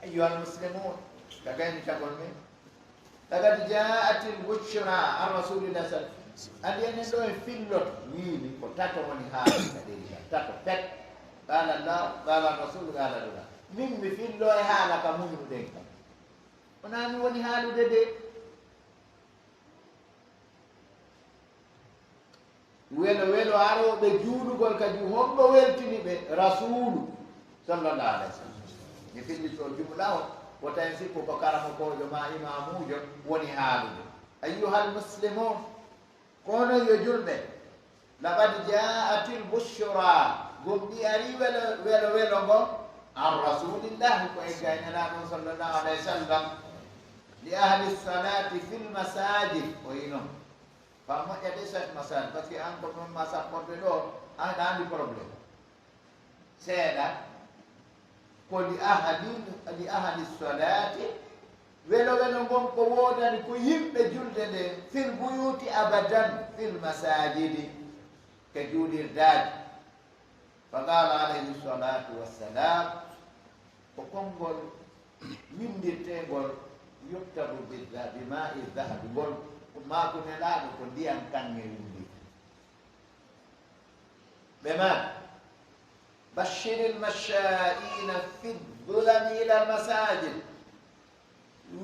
ayuha almuslimun ka gaynitagol min lagad jaat lbushra an rasulillah sa andi enen ɗo e fillot wiimi ko tato woni haala kaɗeia tato pet qala llah qala rasul qala llah min mi fillo e haala ka muñuɗen kam wonani woni haalude de welo welo aroɓe juulugol kadi hombo weltini ɓe rasulu sallallahu alayhi wa sallam mi fillito jumla o wota en sikku ko karamo kojo ma imamujo woni haalude ayyuhal muslimun kono yo julɓe laqad jaatil bushra gomɗi ari welo welo ngo an rasulillahi ko e gaynanaɗon sallallahu alayhi wa sallam li ahli salati fil masajid o yinon fa moƴƴade sat masal par ce que an ko ɗon ma sapporɓe ɗo an andi probléme seeɗa ko li ahadi solati welo welo ngon ko wodani ko yimɓe julde nde fil buyuti abadan fil masajidi ke juulirdaji fa qala alayhi salatu wassalam ko konngol windirtegol yuktabu bimai dahabi ngol ma ko nelaɗo ko ndiyam kanŋe windi ɓe ma bashir lmashaina fi dulami ila masajid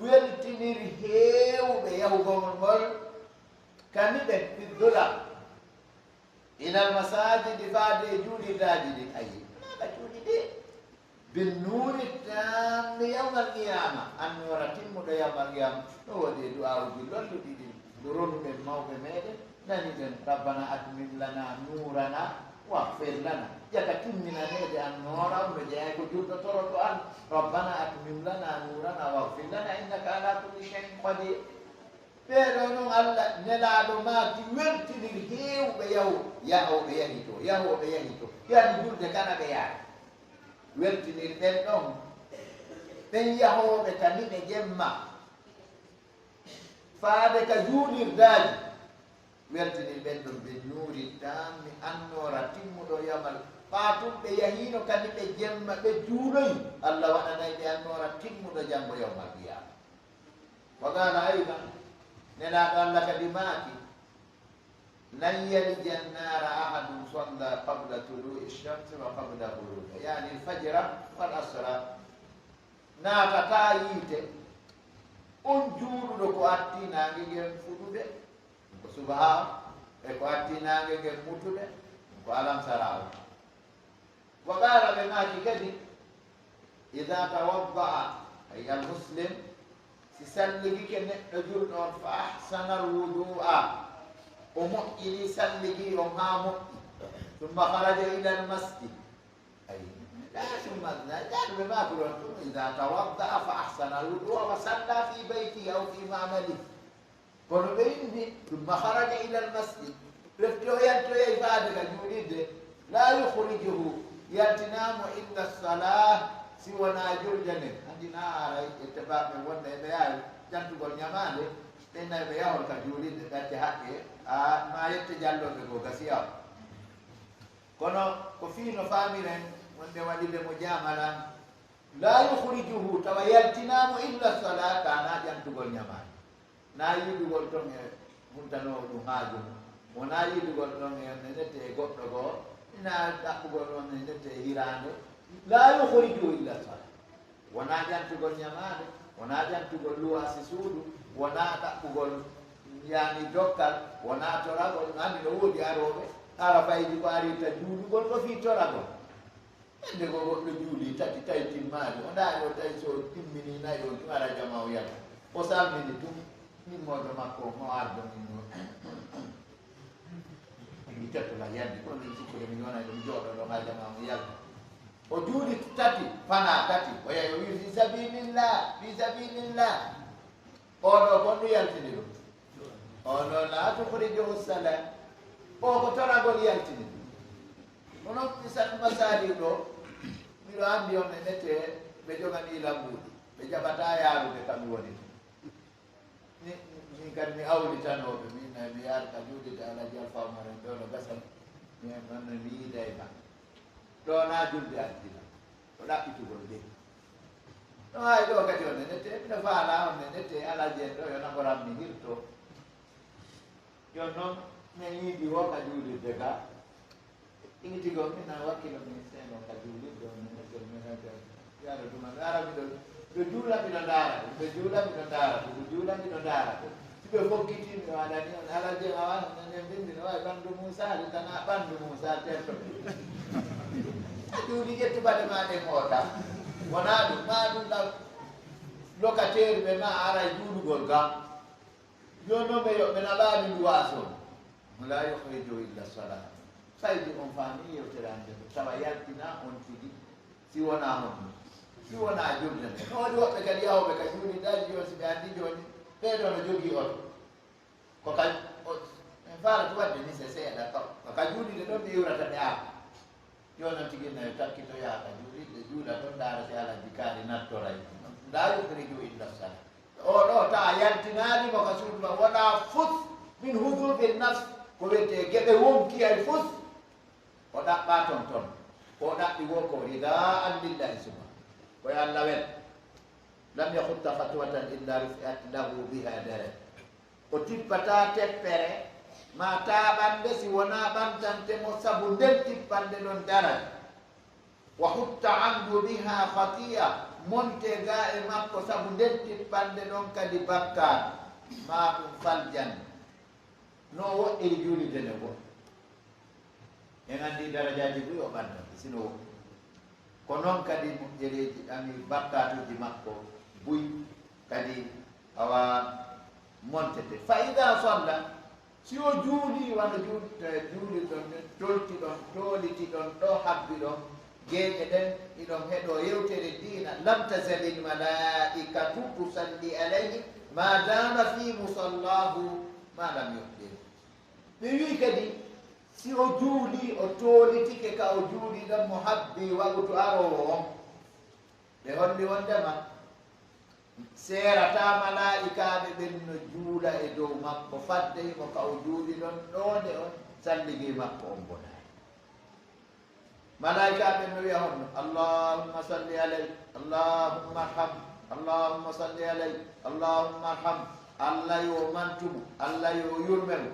weltinir heewɓe yahugol ngol kamiɓe fi dulam ila lmasajidi faade juuɗirdaji ɗi ayi naɗa cuuɗi ɗi binnuri tammi yawma alqiyama annora timmuɗo yawma alqiyama no waɗi du'awuji lolluɗi ɗi ronuɓen mawɓe meɗen naniɗen rabbana atmim lana nurana wahfir lana jaka timminanede an noora no jeeya ko jurɗotoroɗo an rabbana atmim lana nurana wahfir lana innaka ala kulli cheyin qadir ɓeɗo noon allah nelaɗo maati weltinir heewɓe yahoɓe yahi to yahoɓe yahi to yani julde kana ɓe yaari weltinir ɓen ɗon ɓen yahoɓe tanine jemma faade ka juulirdaji weltinir ɓen ɗon ɓe nuuri tammi annora timmuɗo yamal ɓaatumɓe yahino kadi ɓe jemma ɓe juuloyi allah waɗanayi ɓe annora timmuɗo janngo yawmal qiyama wa qala aydan nenaaɗo allah kadi maaki lan yalija annara ahadun salla qabla tului shamsi wa qabla ghurubiha yani lfajra wal asra naatata yiite on juuɗuɗo ko attinange ngen fuɗude ko subaha e ko attinange ngen mutude ko alamsaraw wa qala ɓe maaki kadi ida tawadda'a ay almuslim si salligike neɗɗo julɗo on fa ahsana alwudu'a o moƴƴini salligi on ha moƴƴi ثم خرج إلى المسجد أي لا ثم ذلك بما قلتم إذا توضأ فأحسن الوضوء وصلى في بيته أو في معمله قالوا بإني ثم خرج إلى المسجد رفتو ينتو يفادك جوليد لا يخرجه يتنام إلا الصلاة سوى ناجول جنب عندنا اتباع من وضع بيان جنتو قل نمالي لأن بيان كجوليد باتي حقه ما يتجلو بكو كسياب kono ko fiino faamiren wonde waɗiɓe mo jamala la yukhrijuhu tawa yaltinamo illa salat kana ƴantugol ñamani na yiɗugol ton e huntanowo ɗum haaju wona yiɗugol ɗon e ne nette e goɗɗo goo ina ɗaɓɓugol ɗon e nette e hirande la yukhrijuhu illa salat wona ƴantugol ñamade wona ƴantugol luwasi suudu wona ɗaɓɓugol yani dokkal wona toragol andi no woodi aroɓe ara fayji ko arita juulugol ko fi toragol ende ko goɗɗo juuli tati tawi timmani o ndaari o tawi so timmini nayi o tum ara jama o yalta o salmini tum nimmoɗo makko mo ardo min mi tettola yandi kono min sikkude min wona ɗum jooɗoɗo ha jama mo yalta o juuli tati fana tati o yahi o wi fi sabilillah oɗo kon ɗum yaltini ɗum ono la tukhrijuhu salat o ko toragol yaltini onon mi satma saali ɗo miɗo anndi on e nette ɓe jogani lambuɗi ɓe jaɓata yaarude kamɓe woni min kadi mi awlitanoɓe min mi yarka juuɗide alaji alfamaren ɗo no gasan min noon mi yiida e ma ɗo na julde addina o ɗaɓɓitugol de ɗo hay ɗo kadi on e nette miɗo faala on e nette alaji en ɗo yo nagoram mi hirto jon noon min yiiɗi wo ka juulirde ga ɗigi tigo min a wakkilo min seeno ka juulirde on yaara duma ara miɗo ɓe juula miɗo ndaara ɗum ɓe juula miɗo ndaara ɗum ɓe juula miɗo ndaara ɗum si ɓe fokkiti mi waɗani on alaje awa nene mbindi no wawi ɓanndu moussa de tana ɓanndu moussa terto a juuli ƴettubaɗe ma ɗe moota wona ɗum ma ɗum ɗa locataire ɓe ma ara juulugol ga jonnon ɓe yoɓɓe naɓaani luwason la yukhrijuhu illa salat faydi on faami yewterande tawa yaltina on tigi si wona honno si wona julde nde no waɗi woɓɓe kadi yawɓe ka juuli ɗaji joni si ɓe anndi joni ɓeeɗo no jogii oto ko ka en farati wadde ni se seeɗa ko ka juulide ɗon ɓe iwrata ɓe aaka jonon tigi nayo takkitoya ka juulide juula ɗon ndaara si alaji kaari nattoray la yukhrijuhu illa salat o ɗo tawa yaltinaanimo ka suuduma wona fus min hudubi nafs ko wiyete geɓe wonki ay fus o ɗaɓɓa ton ton o ɗaɓɓi wo ko rida an lillahi suma koye allah wel lam yahutta fatwatan illa rufiat lahu biha dere o tippata teppere ma taɓande si wona ɓantantemo sabu nden tippande ɗon dara wa hutta andu biha khatiya monte ga e makko sabu nden tippande ɗon kadi bakkat ma ɗum faljan no woɗɗiri juulide nde go en anndi darajaji ɓuy o ɓandante sino woɗɗi ko noon kadi moƴƴereji ami bakkatuji makko buy kadi awa montete fa ida salla si o juuli wano juuli ɗon tolti ɗon tooliti ɗon ɗo habbi ɗon geeƴe ɗen iɗon heɗo yewtere diina lam tazali lmalaikatu tusalli alayhi ma dama fi musallahu ma lam yuhdir ɓe wi kadi si o juuli o toolitike ka o juuli ɗon mo habbi waɓutu arowo on ɓe holli wondema seerata malaikaɓe ɓen no juula e dow makko faddeymo ka o juuli ɗon ɗonde on salligi makko on bonayi malaika ɓe no wiya honno allahumma salli alayhi allahumma arham allahumma salli alayhi allahumma arham allah yo mantumo allah yo yurmemo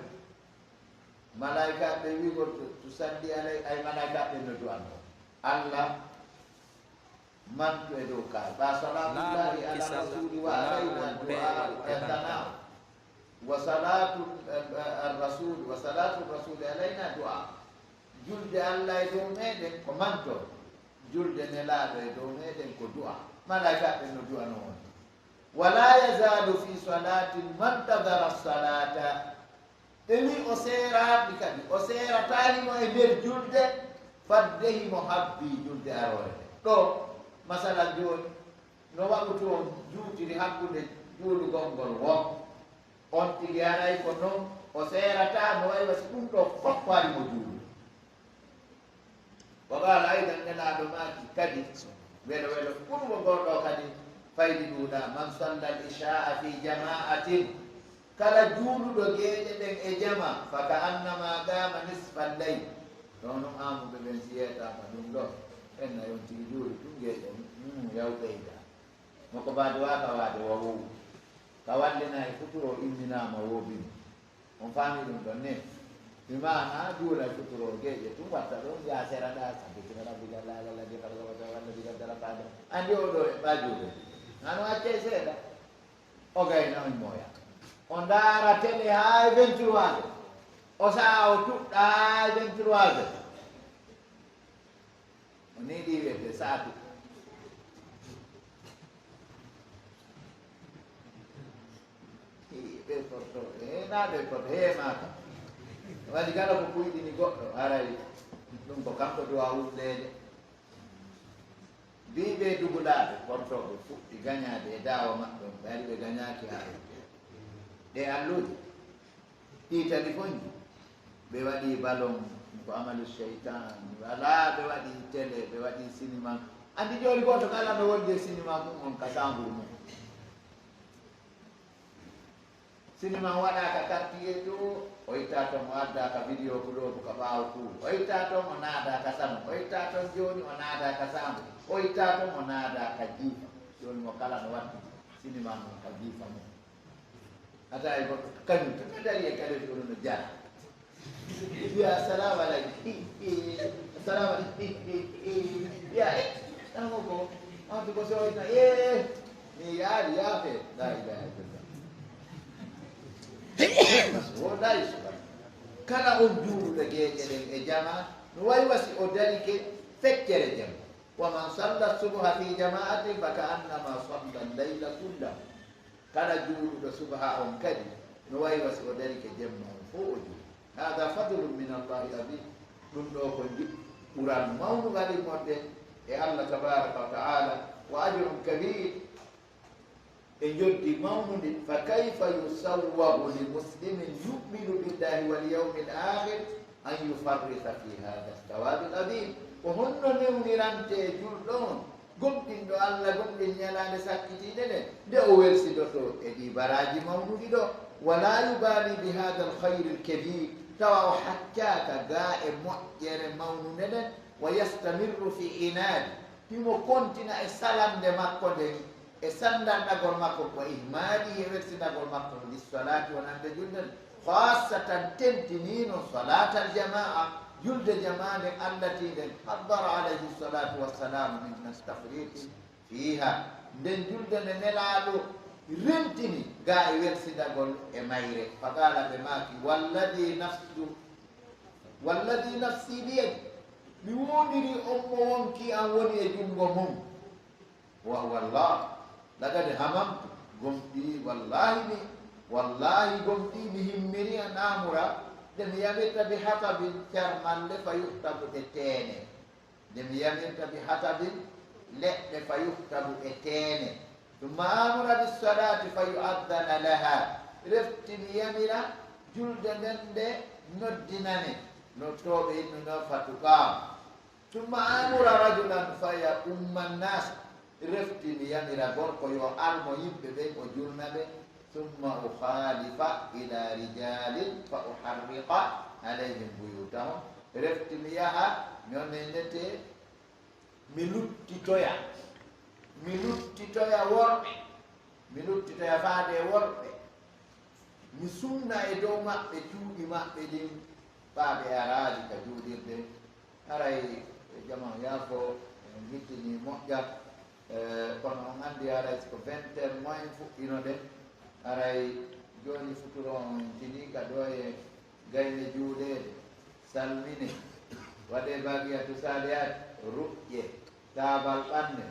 malaika ɓe wigol to salli alayhi ay malaika ɓe no du'anno allah mantu e dow kaal ɓa salatullahi ala rasuli wa alayna du'a indana wa salatu arrasul wa salatu rasuli alayna du'a julde allah e dow meɗen ko manto julde nelaɗo e dow meɗen ko du'a malaika ɓe no du'ano on wala yazalu fi salatin man tadara salata ɓe wi o seeraɗi kadi o seeratanimo e nder julde faddehimo habbi julde arore ɗo masala joni no waɗuto on juutiri hakkude juulugol ngol won on tigi aray ko noon o seerata no wayi wasi ɗum ɗo fof warimo juulu o qaala aydan nelaɗo maki kadi welo welo ɓurgo gorɗo kadi faydi ɗuɗa man salla l isha'a fi jama'atin kala juuluɗo geeƴe ɗen e jama fa ka annama gama nisfa leyl ɗo noon amuɓe ɓen siyetama ɗum ɗo enna yon tigi juuri ɗum geeƴe yaw ɓeyda moko mbade waka wade wa wowu ka wallina e futuro imminama wobini on faami ɗum ɗon ne bimana juula e futuro geeƴe tum watta ɗon ya seraɗa sabbitina rabbika lalalladi kalgawata walladi gaddara baɗa andi oɗo e ɓajuɓe nano acce seeɗa o gayna on moya o ndaara télé ha 23 heures o saa o tuɗɗa ha 23 heures o ni ɗi wiyete saatu ɓe porto na ɓe porto heemaka waɗi kala ko kuyɗini goɗɗo aray ɗum ko kanko duwa wulɗede mbiɓe dugulaɓe portoɓe fuɗɗi gañade e dawa maɓɓe ɓe ari ɓe gañaki ha ɗe alluji ɗi téléphone ji ɓe waɗi ballon ko amalu cheytan wala ɓe waɗi télé ɓe waɗi cinéma andi joni goto kala no wonde cinéma mum on ka samburu mum cinéma waɗaka quartier to o itta toon o addaka vidéo ko ɗo ka ɓaawo kuuɗo o itta toon o naadaka samu o itta toon joni o naadaka sambo o itta toon o naadaka jiifa joni mo kala no waddi cinéma mum ka jiifa mum ata e goɗɗo kañum to dari e kalefi oɗo no jara wiya assalamu aleykum assalamu aleykum wiya ɗanmo ko antu ko soyna mi yaari yaafe la ilaha illallah woɗayi sukat kala on juuruɗo geeƴe ɗen e jama no wayi wasi o darike feccere jam wa man salla subha fi jama'atin fa ka annama salla leyla kullahu kala juuruɗo subha on kadi no wayi wasi o darike jemma on fo o juuri hada fadlum min allahi azim ɗum ɗo ko ɓuran mawnugaɗi modde e allah tabaraka wa taala wa ajrun kabir e joddi mawnude fa kayfa yusawwabu li muslimin yuminu billahi wal yawmi l akhir an yufarrita fi hada stawabi l adim ko honno newnirante julɗo on gomɗinɗo allah gomɗin ñalande sakkitiɗe ɗen nde o welsidoto e ɗi baraji mawnuɗi ɗo wala yubali bi hada l khayri l kabir tawa o haccaka ga e moƴƴere mawnude ɗen wa yastamirru fi inadi himo kontina e salamde makko nden e sandanɗagol makko ko ihmali e wersinagol makko lissolati wonande julden khassatan tentinino salat al jamaa julde jamande allatiɗen haddara alayhi salatu wassalamu min nastafriti fiha nden julde nde nelaɗo rentini ga e wersidagol e mayre faqala ɓe maki walladi nafsi biyadi mi wondiri on mo wonki an woni e jungo mum wa wallah lagade hamamtu gomɗi wallahi gomɗi mi himmiri a namura nde mi yamirta bi hatabin carmalle fa yuhtabu e teene nde mi yamirta bi hatabin leɗɗe fa yuhtabu e teene tumma amura bisalati fa yuaddana laha refti mi yamira julde nden nde noddinane no toɓe innuno fatukam tumma amura rajulan fa ya umma nnas refti mi yamira gorko yo almo yimɓe ɓen o julna ɓe summa ukhalifa ila rijalin fa uharriqa alayhim buyutahum refti mi yaha ñonenete mi luttitoya worɓe mi luttitoya faade worɓe mi sumna e dow maɓɓe cuuɗi maɓɓe ɗin ɓaaɓe araaji ka juuɗirde aray jama yaafo gittini moƴƴa kono on anndi aray ko 20 heures moins fuɗɗino de aray jooni futuro on tini ka ɗo e gayne juuɗeede salmine waɗe bagiyatu saliyat ruƴƴe taabal ɓanne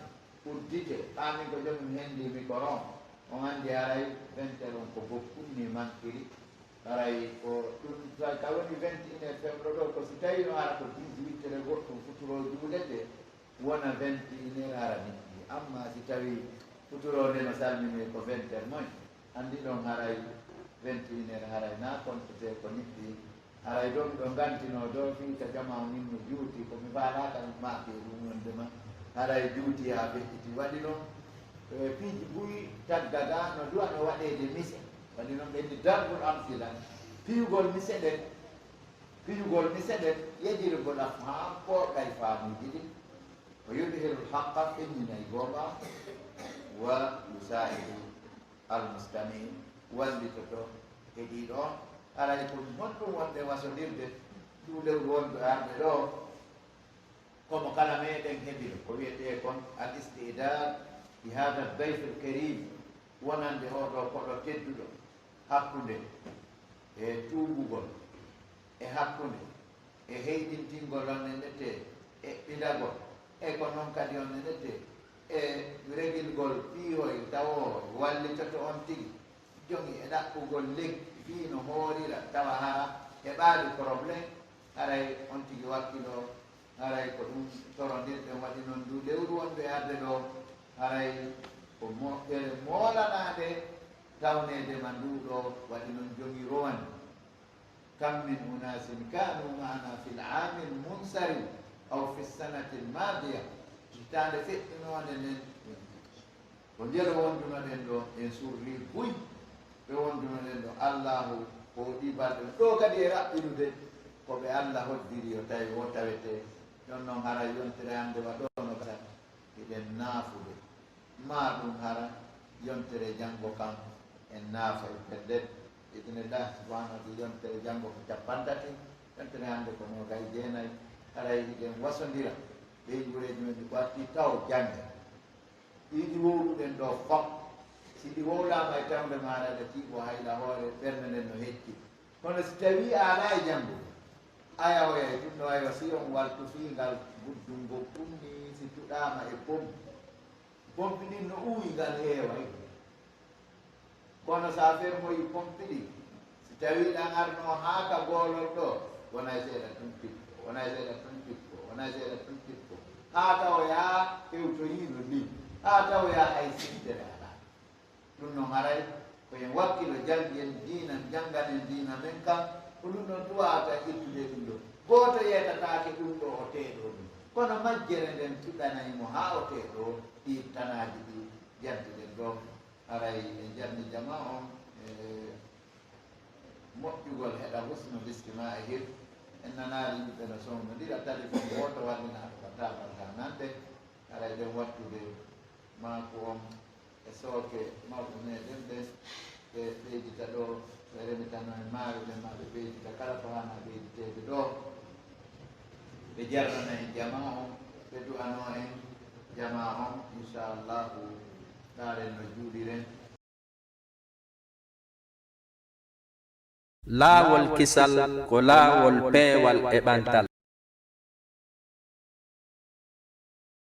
uddite ɓaamin ko jomum henndi micron on anndi aray 20 heures on ko bokkunni manquiri aray ko ɗum ka woni 21 heures femɗo ɗo ko si tawi no ara ko 18 heures goɗɗum futuro juulete wona 21 heures ara niɗɗi amma si tawi futuro nde no salmini ko 20 heures moy anndi ɗon haray 21 heures haray na comptete ko niɗɗi haray ɗon ɗo ngantino ɗo fi ka jama min no juuti komi faalaka maake ɗum wondema haray juuti ha feƴƴiti waɗi noon piiji ɓuyi taggaga no duwa no waɗede mise waɗi noon ɓenni darbul amfilan piyugol mise ɗen yejirgol afham poɗɗay faamuji ɗin o yudhirul haqqa feññinay gooɓa wa yusaidu almustamin wallitoto heɗiɗo on aray ko honɗum wonde wasodirde ɗuulel wonɓe arɓe ɗo komo kala meɗen heɓino ko wiyete kon al istidad bi hada dayf al karim wonande oɗo koɗo tedduɗo hakkude e tuubugol e hakkude e heyɗintingol on e ndete e ɓidagol e ko noon kadi on e ndete e regilgol piihoy tawo wallitoto on tigi jogi e ɗaɓɓugol leggi fii no hoorira tawa hara heɓaali probléme haray on tigi wakkilo haray ko ɗum torondirɗen waɗi noon du lewru wonɓe arde ɗo haray ko moƴƴere moolanaade tawnede ma nduɗo waɗi noon jogi rowani kam min unasin kanu mana fi l ami l munsari aw fi sanati l madiya hitande feƴƴinode nden ko njero wondunoɗen ɗo en surri buy ɓe wondunoɗen ɗo allahu o ɗibalɗe ɗo kadi e raɓɓinude ko ɓe allah hoddiri o tawi o tawete ɗon noon hara yontere hande wa ɗo no gasa iɗen naafude ma ɗum hara yontere janngo kam en naafa e pedden idinillah subhanahu wa taala yontere janngo ko 50 yontere hande ko no gay jeenayi haray iɗen wasodira ɓe juureji men ɗi ko atti taw jannga ɗiɗi wowruɗen ɗo fop si ɗi wowlama e tawde maɗa ɗa tiiɓo hayla hoore ɓernde nden no hecci kono si tawi a ala e janngude ayawoya ɗum ɗo aywa si on waltu fiingal guddungo ɓumni si tuɗama e pompi ɗin no uwingal heeway kono sa fermoyi pompi ɗi si tawi ɗan arno haa ka goolol ɗo wonay seeɗa tun pippo wonay seeɗa tun pippo wonay seeɗa tun pippo haa tawoya hewtoyino ni haa tawoya hay sintere ala ɗum noon haray koyen wakkilo jangi en diinan janganen diina men kam ko ɗum ɗon duwata ittude ɗum ɗo gooto yetatake ɗum ɗo o teeɗo ɗum kono majjere nden tuɗanaymo haa o teeɗo ɗi tanaji ɗi jantiɗen ɗo haray e jarni jama on e moƴƴugol heɗa husno biskima e hir en nanaari yimɓe no sownodira téléphone woto wallinaɗo ko tabal ha nande haray ɗen wattude maako on e sooke mawɓe meɗen ɓe ɓe ɓeydita ɗo ɓe remitano e maayo ɓe ma ɓe ɓeydita kala ko hana ɓeyditede ɗo ɓe jarnana en jama on ɓe du'ano en jama on inchallahu ɗaren no juuɗiren laawol kisal ko laawol peewal e ɓantal